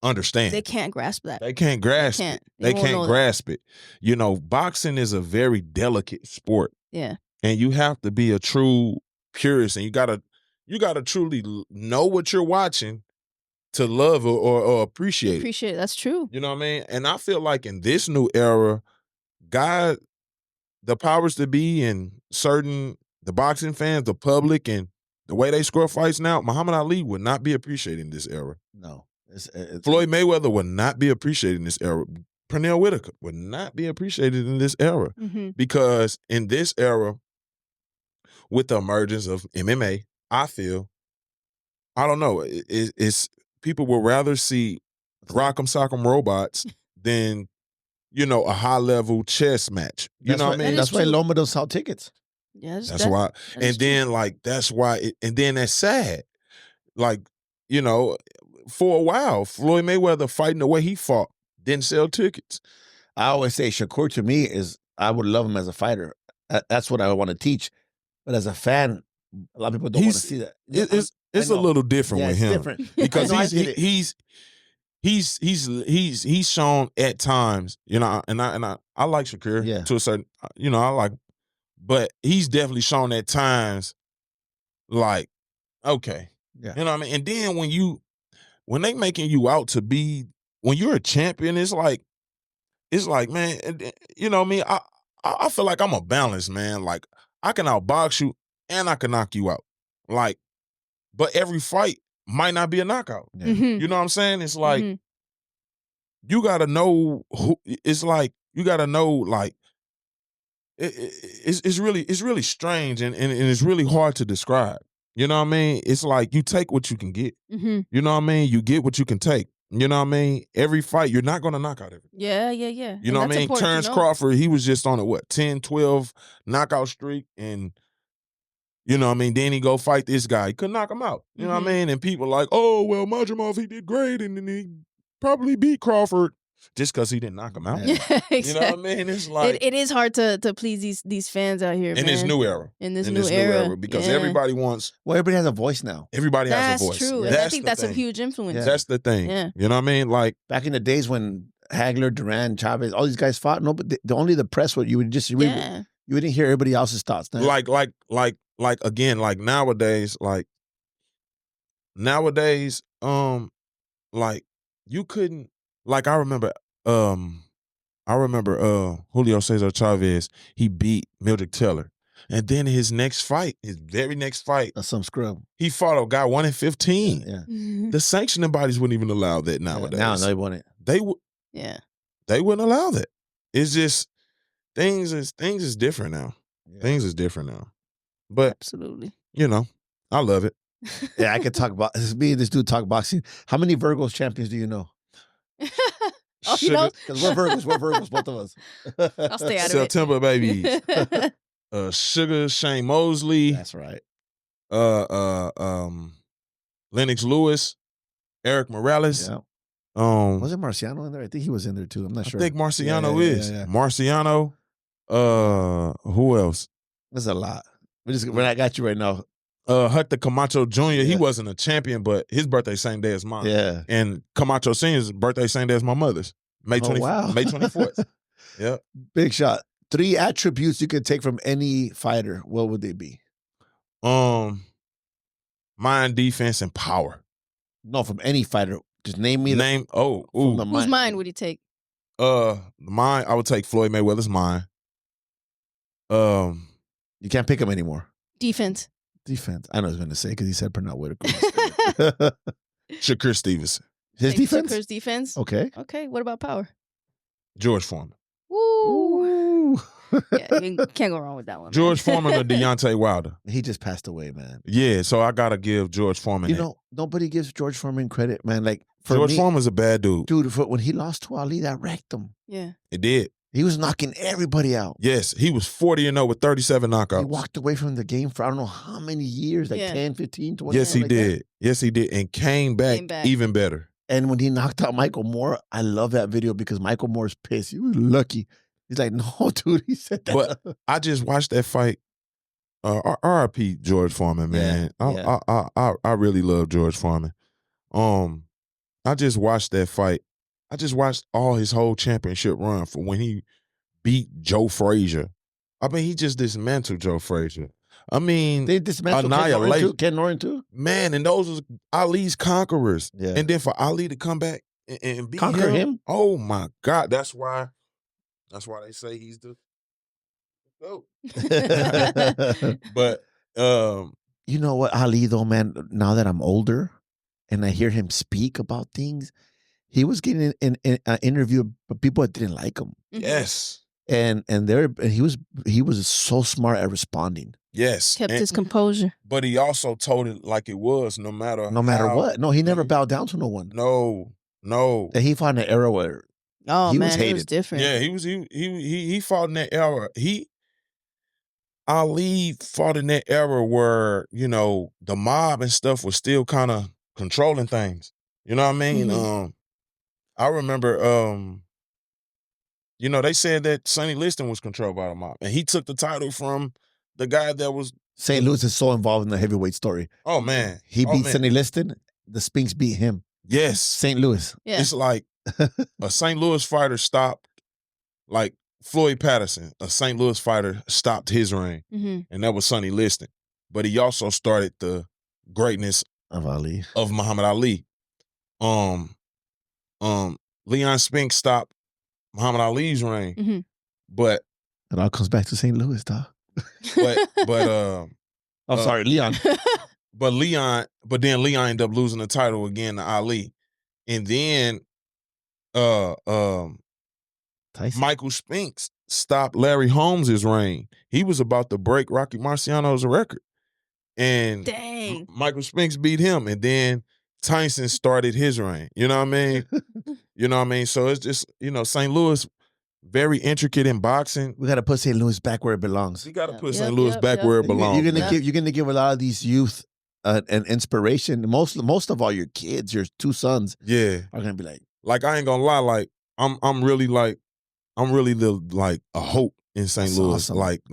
understand. They can't grasp that. They can't grasp it. They can't grasp it. You know, boxing is a very delicate sport. Yeah. And you have to be a true purist, and you gotta truly know what you're watching to love or appreciate it. Appreciate it. That's true. You know what I mean? And I feel like in this new era, God, the powers that be, and the boxing fans, the public, and the way they score fights now, Muhammad Ali would not be appreciated in this era. No. Floyd Mayweather would not be appreciated in this era. Pernell Whitaker would not be appreciated in this era. Because in this era, with the emergence of MMA, I don't know, it's people would rather see rock'em sock'em robots than, you know, a high level chess match. You know what I mean? That's why Loma don't sell tickets. Yeah, that's why. And then that's why. And then that's sad. Like, you know, for a while, Floyd Mayweather fighting the way he fought didn't sell tickets. I always say Shakur to me I would love him as a fighter. That's what I want to teach. But as a fan, a lot of people don't want to see that. It's a little different with him. Different. Because he's shown at times, you know, and I like Shakur to a certain, you know, I like, but he's definitely shown at times, like, okay, you know what I mean. And then when they making you out to be, when you're a champion, it's like, man, you know what I mean. I feel like I'm a balance, man. Like, I can outbox you and I can knock you out. Like, but every fight might not be a knockout. You know what I'm saying? It's like, you gotta know who. It's like you gotta know, like, it's really strange and it's really hard to describe. You know what I mean? It's like you take what you can get. You know what I mean? You get what you can take. You know what I mean? Every fight, you're not going to knock out everything. Yeah. You know what I mean? Terrence Crawford, he was just on a 10, 12 knockout streak, and you know what I mean? Then he go fight this guy. He couldn't knock him out. You know what I mean? And people like, oh, well, Majimov, he did great, and then he probably beat Crawford just because he didn't knock him out. Yeah, exactly. You know what I mean? It's like it is hard to please these fans out here, in this new era. In this new era. Because everybody wants. Well, everybody has a voice now. Everybody has a voice. That's true. And I think that's a huge influence. Yeah. That's the thing. Yeah. You know what I mean? Like back in the days when Hagler, Duran, Chavez, all these guys fought. No, but only the press would you would just read. You wouldn't hear everybody else's thoughts. Now. Like again, like nowadays, like you couldn't, like I remember Julio Cesar Chavez, he beat Mildred Taylor. And then his very next fight, some scrub. He fought a guy 1-15. Yeah. The sanctioning bodies wouldn't even allow that nowadays. Now they wouldn't. They wouldn't allow that. It's just things is different now. Yeah. Things is different now. But absolutely, you know, I love it. Yeah, I could talk about me and this dude talk boxing. How many Virgos champions do you know? Oh, you know? Because we're Virgos, both of us. I'll stay out of it. September babies. Sugar Shane Mosley. That's right. Lennox Lewis, Eric Morales. Yeah. Was it Marciano in there? I think he was in there too. I'm not sure. I think Marciano is. Yeah. Marciano. Who else? There's a lot. When I got you right now. Hector Camacho Jr., he wasn't a champion, but his birthday same day as mine. Yeah. And Camacho Sr.'s birthday same day as my mother's. May 24th. Yeah. Big shot. 3 attributes you could take from any fighter. What would they be? Mind, defense, and power. No, from any fighter. Just name me. Whose mind would he take? Mine, I would take Floyd Mayweather's mind. You can't pick him anymore. Defense. I know what I was going to say because he said Pernell Whitaker. Shakur Stevenson. His defense? Shakur's defense. Okay. What about power? George Foreman. Woo. Yeah, you can't go wrong with that one. George Foreman or Deonte Wilder. He just passed away, man. Yeah, so I got to give George Foreman You know, nobody gives George Foreman credit, man. Like George Foreman's a bad dude. Dude, when he lost to Ali, that wrecked him. Yeah. It did. He was knocking everybody out. Yes, he was 40-0 with 37 knockouts. He walked away from the game for I don't know how many years, like 10, 15, 20. Yes, he did. That. Yes, he did. And came back even better. And when he knocked out Michael Moore, I love that video because Michael Moore's pissed. He was lucky. He's like, no, dude, he said that. But I just watched that fight. RIP George Foreman, man. Yeah. I really love George Foreman. I just watched that fight. I just watched all his whole championship run from when he beat Joe Frazier. I mean, he just dismantled Joe Frazier. I mean, they dismantled Ken Norton too. Man, and those was Ali's conquerors. Yeah. And then for Ali to come back and beat Conquer him. Oh my God, that's why they say he's the GOAT. But you know what, Ali though, man. Now that I'm older, and I hear him speak about things, he was getting an interview, but people that didn't like him. Yes. And he was so smart at responding. Yes. Kept his composure. But he also told it like it was, no matter what. No, he never bowed down to no one. No. And he fought in an era where he was hated. It was different. Yeah, he fought in that era. Ali fought in that era where, you know, the mob and stuff was still kind of controlling things. You know what I mean? Mm-hmm. I remember, you know, they said that Sonny Liston was controlled by the mob, and he took the title from the guy that was. St. Louis is so involved in the heavyweight story. Oh man, he beat Sonny Liston. The Spinks beat him. Yes, St. Louis. Yeah. It's like a St. Louis fighter stopped, like Floyd Patterson. A St. Louis fighter stopped his reign, and that was Sonny Liston. But he also started the greatness of Muhammad Ali. Leon Spinks stopped Muhammad Ali's reign, but it all comes back to St. Louis, dog. But I'm sorry, Leon. But then Leon ended up losing the title again to Ali, and then Michael Spinks stopped Larry Holmes' reign. He was about to break Rocky Marciano's record, and Michael Spinks beat him, and then Tyson started his reign. You know what I mean? You know what I mean? So it's just, you know, St. Louis, very intricate in boxing. We got to put St. Louis back where it belongs. We got to put St. Louis back where it belongs. You're gonna give a lot of these youth an inspiration. Most of all your kids, your two sons, are gonna be like I ain't gonna lie, like I'm really the a hope in St. Louis. Awesome. Like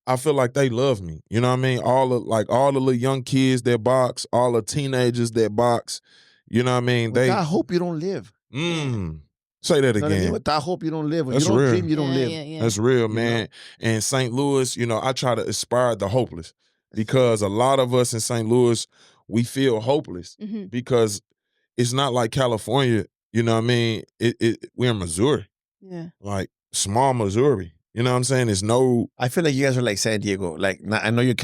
I feel like they love me. You know what I mean? All the little young kids that box, all the teenagers that box. You know what I mean? I hope you don't live. Say that again. I hope you don't live. When That's you don't real. dream, you don't live. That's real, man. And St. Louis, you know, I try to inspire the hopeless, because a lot of us in St. Louis, we feel hopeless because it's not like California. You know what I mean? We're in Missouri. Yeah. Like small Missouri. You know what I'm saying? There's no. I feel like you guys are like San Diego. Like, I know your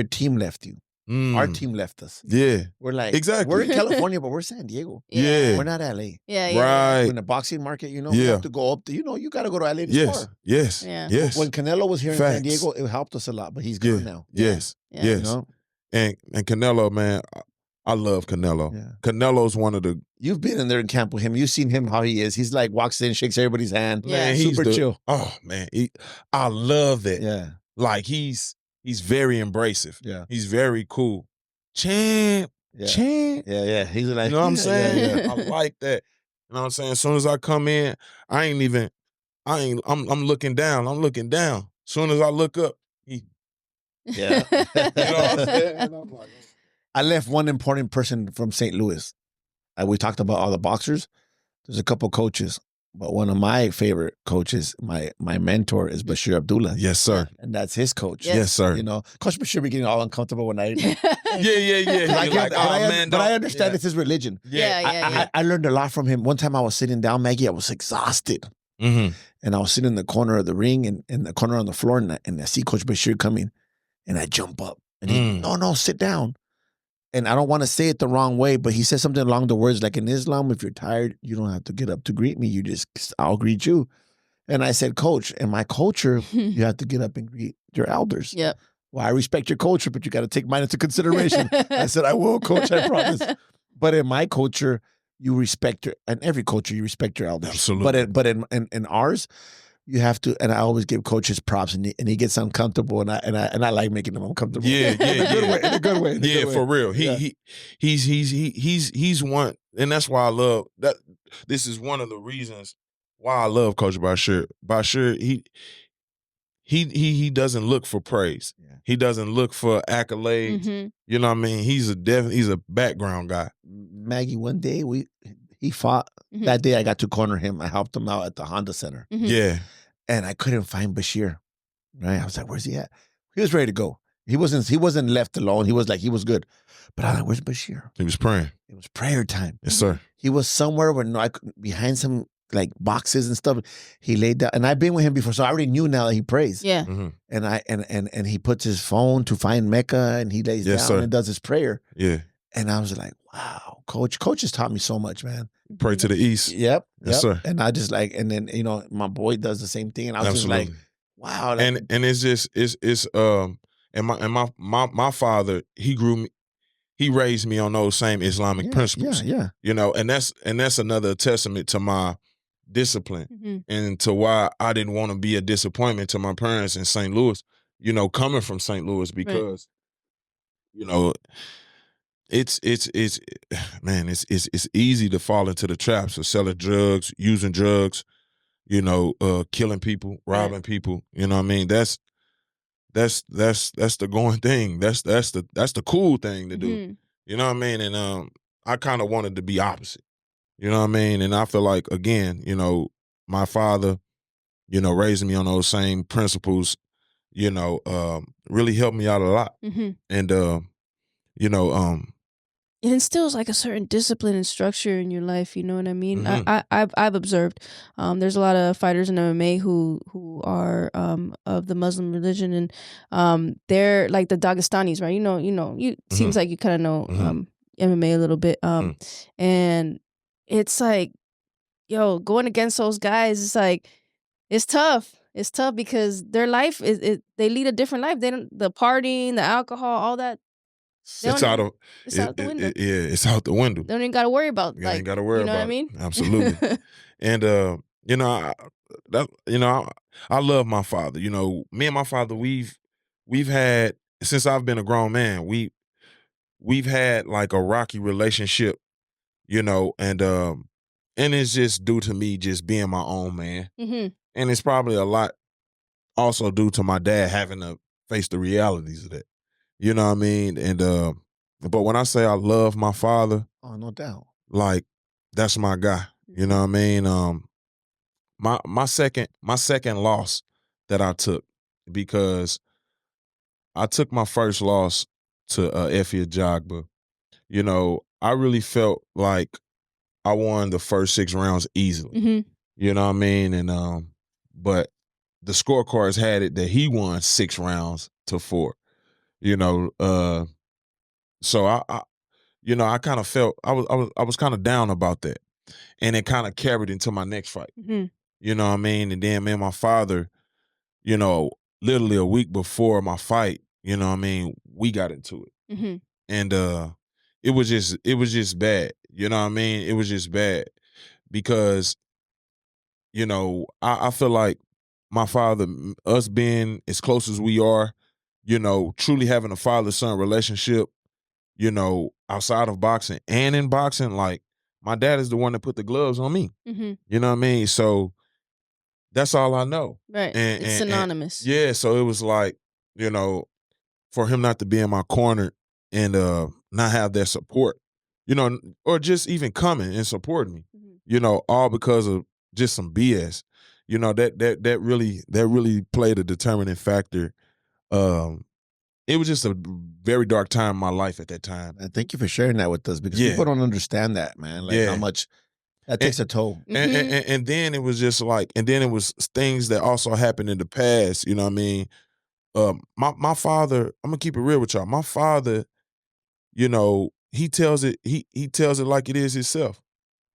team left you. Our team left us. Yeah. We're like, exactly. We're in California, but we're San Diego. Yeah. We're not LA. Yeah. Right. We're in the boxing market, you know, we have to go up. You got to go to LA to spar. Yes. Yeah. Yes. When Canelo was here in San Diego, it helped us a lot, but he's gone now. Yes. Yeah. Yes. You know? And Canelo, man, I love Canelo. Yeah. Canelo's one of the. You've been in there in camp with him. You've seen him how he is. He's like walks in, shakes everybody's hand. Yeah. Man, super chill. Oh man, I love that. Yeah. Like he's very embracive. Yeah. He's very cool. Champ. Yeah. He's like, you know what I'm saying? Yeah. I like that. You know what I'm saying? As soon as I come in, I'm looking down. As soon as I look up, Yeah. you know what I'm saying? And I'm like, I left one important person from St. Louis. We talked about all the boxers. There's a couple coaches, but one of my favorite coaches, my mentor, is Bashir Abdullah. yes, sir. And that's his coach. Yes, sir. You know, Coach Bashir be getting all uncomfortable when I. Yeah. But I understand it's his religion. Yeah. I learned a lot from him. One time I was sitting down, Maggie, I was exhausted. Mm-hmm. And I was sitting in the corner of the ring and in the corner on the floor, and I see Coach Bashir coming, and I jump up. And he, no, sit down. And I don't want to say it the wrong way, but he said something along the words like, in Islam, if you're tired, you don't have to get up to greet me. I'll greet you. And I said, Coach, in my culture, you have to get up and greet your elders. Yep. Well, I respect your culture, but you got to take mine into consideration. I said, I will, Coach, I promise. But in my culture, you respect in every culture, you respect your elders. Absolutely. But in ours, you have to, and I always give coaches props, and he gets uncomfortable, and I like making him uncomfortable. Yeah, in a good way. Yeah, for real. He's one, and that's why I love that. This is one of the reasons why I love Coach Bashir. Bashir, he doesn't look for praise. Yeah. He doesn't look for accolades. Mm-hmm. You know what I mean? He's a background guy. Maggie, one day he fought. Mm-hmm. That day I got to corner him. I helped him out at the Honda Center. Mm-hmm. Yeah. And I couldn't find Bashir. Right? I was like, where's he at? He was ready to go. He wasn't left alone. He was good. But I was like, where's Bashir? He was praying. It was prayer time. Yes, sir. He was somewhere behind some like boxes and stuff. He laid down, and I've been with him before, so I already knew now that he prays. Yeah. Mm-hmm. And he puts his phone to find Mecca, and he lays down and does his prayer. Yeah. And I was like, wow, Coach has taught me so much, man. Pray to the east. Yep. Yes, sir. And I just and then my boy does the same thing, and I was just like, wow. And it's just and my father, he raised me on those same Islamic principles. Yeah. And that's another testament to my discipline and to why I didn't want to be a disappointment to my parents in St. Louis, coming from St. Louis, because it's easy to fall into the traps of selling drugs, using drugs, killing people, robbing people. You know what I mean? That's the going thing. That's the cool thing to do. Mm-hmm. You know what I mean? And I kind of wanted to be opposite. You know what I mean? And I feel like, again, my father, raised me on those same principles, really helped me out a lot. Mm-hmm. And it instills like a certain discipline and structure in your life. You know what I mean? Mm-hmm. I've observed there's a lot of fighters in MMA who are of the Muslim religion, and they're like the Dagestanis, right? Seems like you kind of know MMA a little bit, and it's like, going against those guys, it's like it's tough. It's tough because their life they lead a different life. They don't, the partying, the alcohol, all that. It's out the window. It's out the window. They don't even got to worry about. You ain't got to worry about. You know what I mean? Absolutely. And I love my father. Me and my father, we've had, since I've been a grown man, we've had like a rocky relationship. And it's just due to me just being my own man, and it's probably a lot also due to my dad having to face the realities of that. You know what I mean? And but when I say I love my father, oh, no doubt, like that's my guy. You know what I mean? My second loss that I took, because I took my first loss to Effie Jagba. I really felt like I won the first 6 rounds easily. Mm-hmm. You know what I mean? And but the scorecards had it that he won 6 rounds to 4. So I kind of felt I was kind of down about that, and it kind of carried into my next fight. Mm-hmm. You know what I mean? And then me and my father, literally a week before my fight, you know what I mean, we got into it, mm-hmm. and it was just bad. You know what I mean? It was just bad because, I feel like my father, us being as close as we are, truly having a father-son relationship, outside of boxing and in boxing, like my dad is the one that put the gloves on me. Mm-hmm. You know what I mean? So that's all I know. Right. It's synonymous. Yeah. So it was like, for him not to be in my corner and not have that support, or just even coming and supporting me, mm-hmm. All because of just some BS. That really played a determining factor. It was just a very dark time in my life at that time. And thank you for sharing that with us, because people don't understand that, man. Like how much that takes a toll. And then it was just like, and then it was things that also happened in the past. You know what I mean? My father, I'm gonna keep it real with y'all. My father, he tells it like it is himself.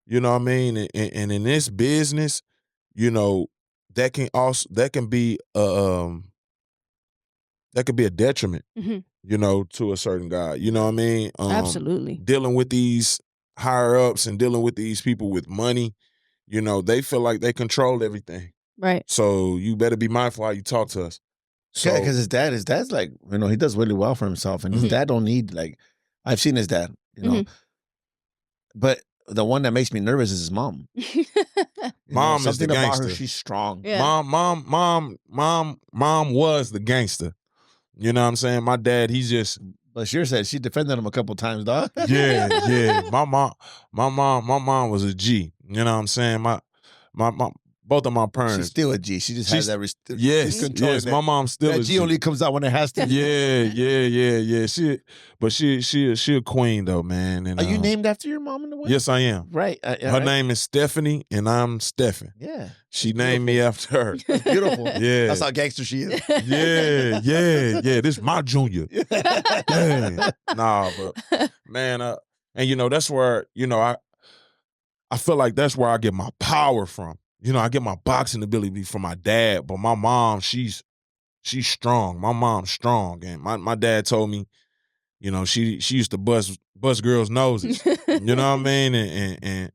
You know what I mean? And in this business, that can be that could be a detriment, mm-hmm. To a certain guy. You know what I mean? Absolutely. Dealing with these higher ups and dealing with these people with money, they feel like they control everything. Right. So you better be mindful how you talk to us. So, because his dad's like, he does really well for himself, and his dad don't need, like, I've seen his dad, but the one that makes me nervous is his mom. Mom is the about gangster. her, she's strong. Yeah. Mom was the gangster. You know what I'm saying? My dad, he's just. Bashir said she defended him a couple times, dog. Yeah. My mom was a G. You know what I'm saying? My both of my parents. She's still a G. She just has that. Yes. My mom still that a G only comes out when it has to. Yeah. She a queen though, man. And, are you named after your mom in the way? Yes, I am. Right. Her name is Stephanie, and I'm Stephan. Yeah. She named me after her. That's beautiful. Yeah. That's how gangster she is. Yeah. This is my junior. Yeah. Nah, but man, and that's where I feel like that's where I get my power from. I get my boxing ability from my dad, but my mom, she's strong. My mom's strong, and my dad told me, she used to bust girls' noses. You know what I mean? And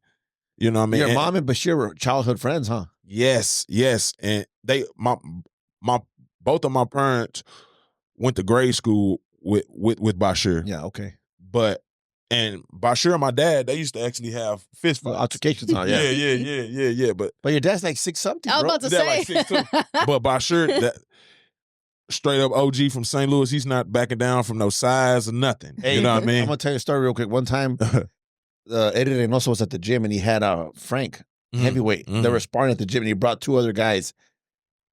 you know what I mean? Your mom and Bashir were childhood friends, huh? Yes. And both of my parents went to grade school with Bashir. Yeah, okay. And Bashir and my dad, they used to actually have fist fights. Altercations, huh? Yeah. But your dad's like 6'something", I was bro. about to say. Like 6'2". But Bashir, that straight up OG from St. Louis, he's not backing down from no size or nothing. Hey, you know what I mean? I'm gonna tell you a story real quick. One time, Eddie Reynoso was at the gym and he had Frank, heavyweight. They were sparring at the gym and he brought two other guys.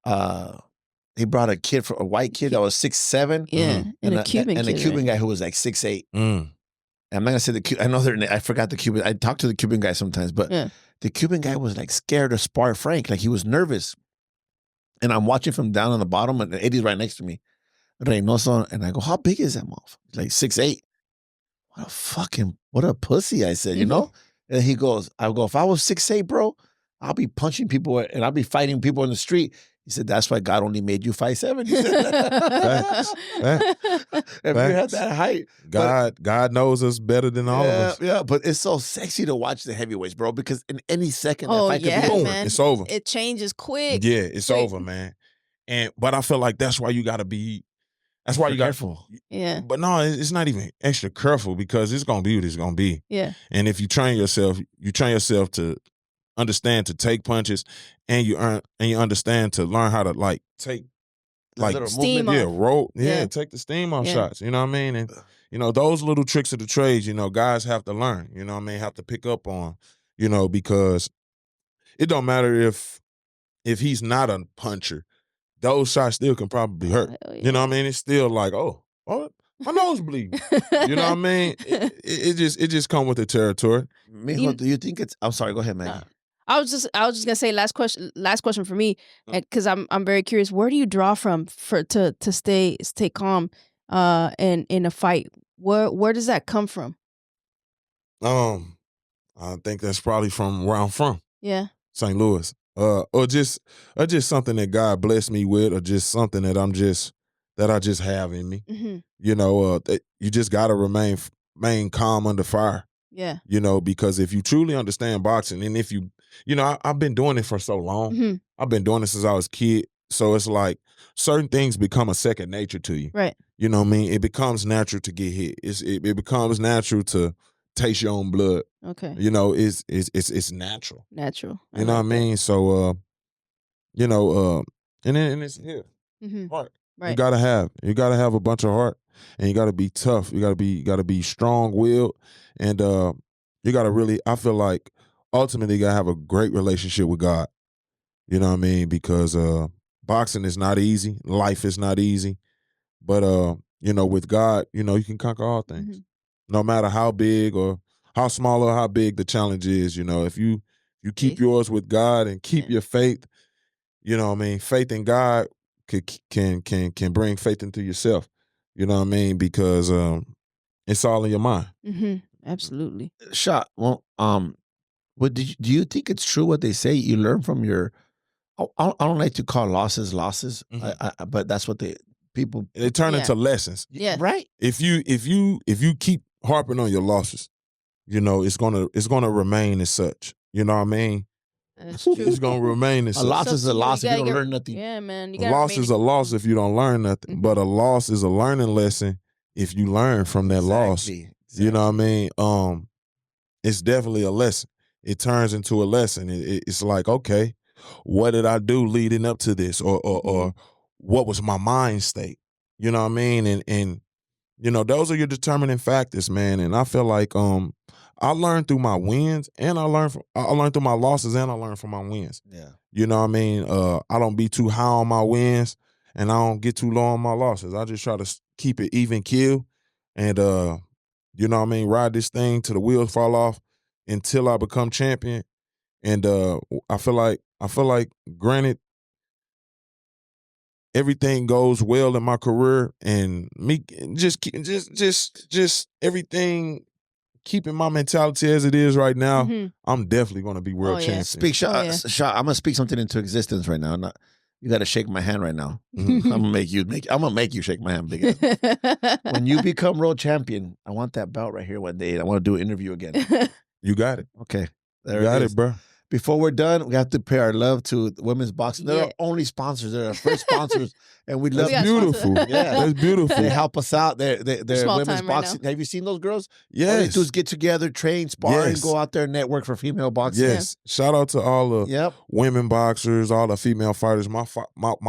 He brought a white kid that was 6'7". Yeah, and a Cuban kid. And a Cuban guy who was like 6'8". I'm not gonna say the Cuban. I know their name. I forgot the Cuban. I talk to the Cuban guy sometimes, but the Cuban guy was like scared to spar Frank. Like he was nervous. And I'm watching from down on the bottom, and Eddie's right next to me, Reynoso, and I go, "How big is that motherfucker?" Like 6'8". What a pussy! I said, And he goes, "I go, if I was 6'8", bro, I'll be punching people and I'll be fighting people in the street." He said, "That's why God only made you 5'7". He said, if you had that height, God knows us better than all of us. Yeah, but it's so sexy to watch the heavyweights, bro, because in any second, that fight could be boom, man. It's over. It changes quick. Yeah, it's over, man. But I feel like that's why you got to be. That's why you got careful. Yeah. But no, it's not even extra careful because it's gonna be what it's gonna be. Yeah. And if you train yourself to understand to take punches, and you understand to learn how to take steam off. Yeah, take the steam off shots. You know what I mean? And those little tricks of the trades, guys have to learn. You know what I mean? Have to pick up on. Because it don't matter if he's not a puncher, those shots still can probably hurt. Yeah. You know what I mean? It's still like, oh, my nose bleeding. You know what I mean? It just come with the territory. Mijo, do you think it's? I'm sorry. Go ahead, Maggie. I was just gonna say last question for me, because I'm very curious. Where do you draw from to stay calm in a fight? Where does that come from? I think that's probably from where I'm from. Yeah, St. Louis. Or just something that God blessed me with, or just something that I just have in me. Mm-hmm. You just gotta remain calm under fire. Yeah. Because if you truly understand boxing, and if you, I've been doing it for so long. Mm-hmm. I've been doing it since I was a kid. So it's like certain things become a second nature to you. Right. You know what I mean? It becomes natural to get hit. It becomes natural to taste your own blood. Okay. It's natural. Natural. You know what I mean? So and it's here. Mm-hmm. Heart. Right. You gotta have a bunch of heart, and you gotta be tough. You gotta be strong-willed, and you gotta really. I feel like ultimately you gotta have a great relationship with God. You know what I mean? Because boxing is not easy. Life is not easy, but with God, you can conquer all things, no matter how big or how small or how big the challenge is. If you keep yours with God and keep your faith, you know what I mean? Faith in God can bring faith into yourself. You know what I mean? Because it's all in your mind. Mm-hmm. Absolutely. Shot. Well, do you think it's true what they say? You learn from your. I don't like to call losses. Mm-hmm. But that's what people. They turn into lessons. Yeah. Right. If you keep harping on your losses, it's gonna remain as such. You know what I mean? That's true. It's gonna remain as such. A loss is a loss if you don't learn nothing. Yeah, man. A loss is a loss if you don't learn nothing. But a loss is a learning lesson if you learn from that loss. Exactly. You know what I mean? it's definitely a lesson. It turns into a lesson. It's like, okay, what did I do leading up to this, or what was my mind state? You know what I mean? And you know, those are your determining factors, man. And I feel like I learned through my wins, and I learned through my losses, and I learned from my wins. Yeah. You know what I mean? I don't be too high on my wins, and I don't get too low on my losses. I just try to keep it even keel, and you know what I mean, ride this thing till the wheels fall off until I become champion. And I feel like, granted, everything goes well in my career, and me just everything, keeping my mentality as it is right now, I'm definitely going to be world champion. Speak, I'm going to speak something into existence right now. You got to shake my hand right now. I'm gonna make you shake my hand, big ass. When you become world champion, I want that belt right here one day. I want to do an interview again. You got it. Okay, there you got it, bro. Before we're done, we have to pay our love to women's boxing. They're our only sponsors. They're our first sponsors, and we love. That's beautiful. Yeah, that's beautiful. They help us out. They're women's boxing. Right, have you seen those girls? Yes. All they do is get together, train, spar, and go out there and network for female boxing. Yes. Yeah. Shout out to all the women boxers, all the female fighters. My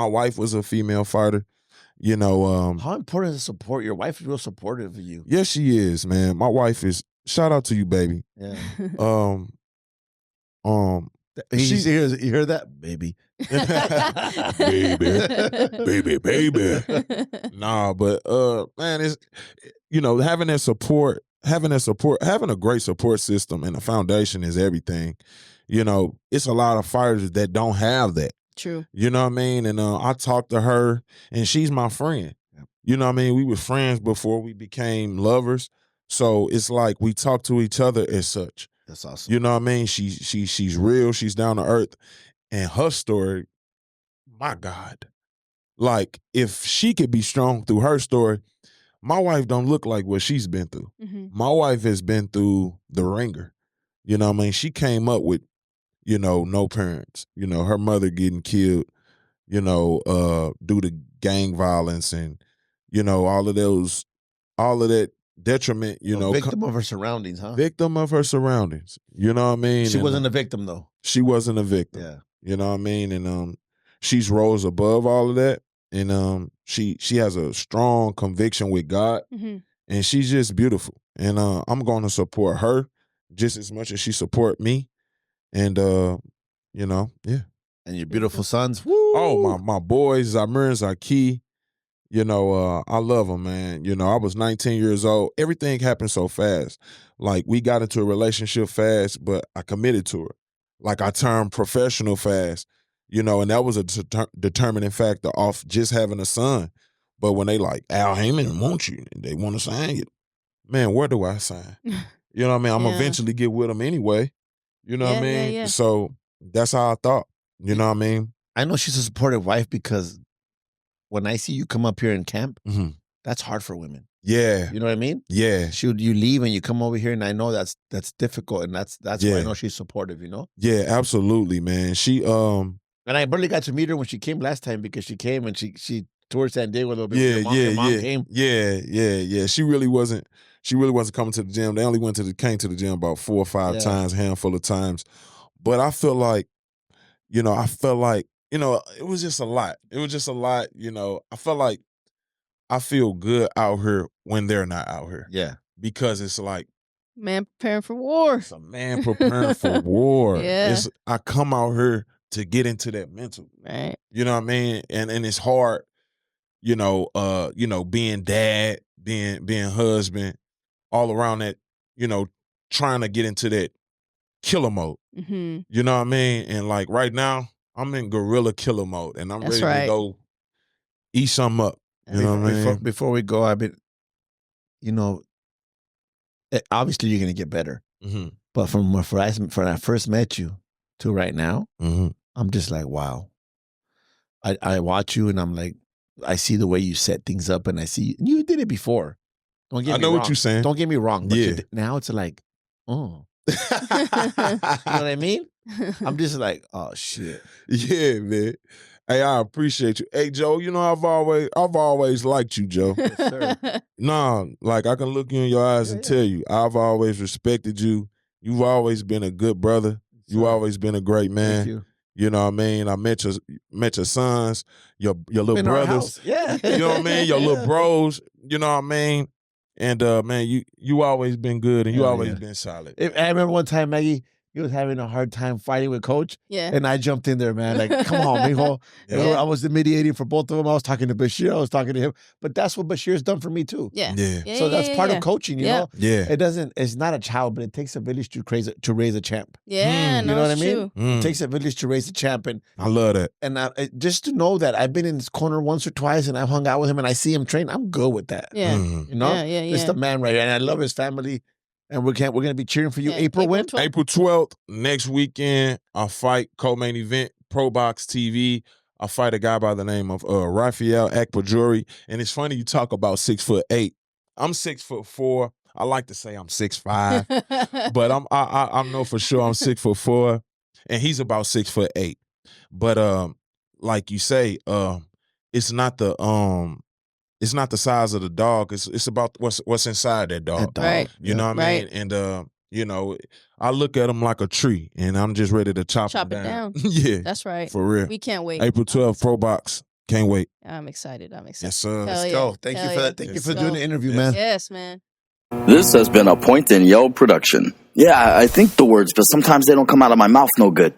wife was a female fighter. You know, how important is the support? Your wife is real supportive of you. Yes, she is, man. My wife is. Shout out to you, baby. Yeah. You hear that, baby? baby. Nah, but man, it's, you know, having a great support system and a foundation is everything. You know, it's a lot of fighters that don't have that. True. You know what I mean? And I talked to her, and she's my friend. You know what I mean? We were friends before we became lovers. So it's like we talk to each other as such. That's awesome. You know what I mean? She's real. She's down to earth. And her story, my God. Like, if she could be strong through her story, my wife don't look like what she's been through. My wife has been through the ringer. You know what I mean? She came up with, you know, no parents. You know, her mother getting killed, you know, due to gang violence and, you know, all of that detriment, you know. Victim of her surroundings, huh? Victim of her surroundings. You know what I mean? She wasn't a victim, though. She wasn't a victim. Yeah. You know what I mean? And she's rose above all of that. And she has a strong conviction with God. And she's just beautiful. And I'm going to support her just as much as she support me. And, you know, yeah. And your beautiful sons. Woo! Oh, my boys, Zamir and Zaki. You know, I love them, man. You know, I was 19 years old. Everything happened so fast. Like, we got into a relationship fast, but I committed to her. Like, I turned professional fast, you know, and that was a determining factor off just having a son. But when they like, Al Heyman wants you, and they want to sign you, man, where do I sign? You know what I mean? I'm going to eventually get with them anyway. You know what I mean? Yeah. So that's how I thought. You know what I mean? I know she's a supportive wife because when I see you come up here in camp, that's hard for women. Yeah. You know what I mean? Yeah. You leave and you come over here, and I know that's difficult, and that's why I know she's supportive, you know? Yeah, absolutely, man. She and I barely got to meet her when she came last time because she came and she toured San Diego a little bit. Your mom came. Yeah. She really wasn't coming to the gym. They only came to the gym about 4 or 5 times, a handful of times. But I felt like, you know, it was just a lot. It was just a lot, you know. I felt like I feel good out here when they're not out here. Yeah. Because it's like, man preparing for war. It's a man preparing for war. Yeah. I come out here to get into that mental. Right. You know what I mean? And it's hard, you know, being dad, being husband, all around that, you know, trying to get into that killer mode. You know what I mean? And like right now, I'm in guerrilla killer mode, and I'm ready to go eat something up. You know what I mean? Before we go, I've been, you know, obviously you're going to get better. But from when I first met you to right now, I'm just like, wow. I watch you and I'm like, I see the way you set things up, and I see you did it before. Don't get me wrong. I know what you're saying. Don't get me wrong. But now it's like, oh. You know what I mean? I'm just like, oh shit. Yeah, man. Hey, I appreciate you. Hey, Joe, you know I've always liked you, Joe. Yes, sir. Nah, like I can look you in your eyes and tell you, I've always respected you. You've always been a good brother. You always been a great man. Thank you. You know what I mean? I met your sons, your little brothers. Yeah. You know what I mean? Your little bros. You know what I mean? And man, you always been good and you always been solid. I remember one time, Maggie, he was having a hard time fighting with Coach. Yeah. And I jumped in there, man. Like, come on, mijo. Yeah. I was the mediating for both of them. I was talking to Bashir. I was talking to him. But that's what Bashir's done for me, too. Yeah. So that's part of coaching, you know? Yeah. It's not a child, but it takes a village to raise a champ. Yeah, You know what I mean? True. It takes a village to raise a champ. And I love that. And just to know that I've been in his corner once or twice and I've hung out with him and I see him train, I'm good with that. Yeah. You know? Yeah. It's the man right here. And I love his family. And we're gonna be cheering for you. April when? April 12th, next weekend, I'll fight co-main event, Pro Box TV. I'll fight a guy by the name of Rafael Akpajuri. And it's funny you talk about 6'8". I'm 6'4". I like to say I'm 6'5", but I know for sure I'm 6'4", and he's about 6'8". But like you say, it's not the size of the dog. It's about what's inside that dog. Right. You know what I mean? And you know, I look at him like a tree, and I'm just ready to chop it down. Yeah, that's right. For real. We can't wait. April 12th, Pro Box. Can't wait. I'm excited. Yes, sir. Let's go. Thank you for that. Thank you for doing the interview, man. Yes, man. This has been a Point and Yell production. Yeah, I think the words, but sometimes they don't come out of my mouth no good.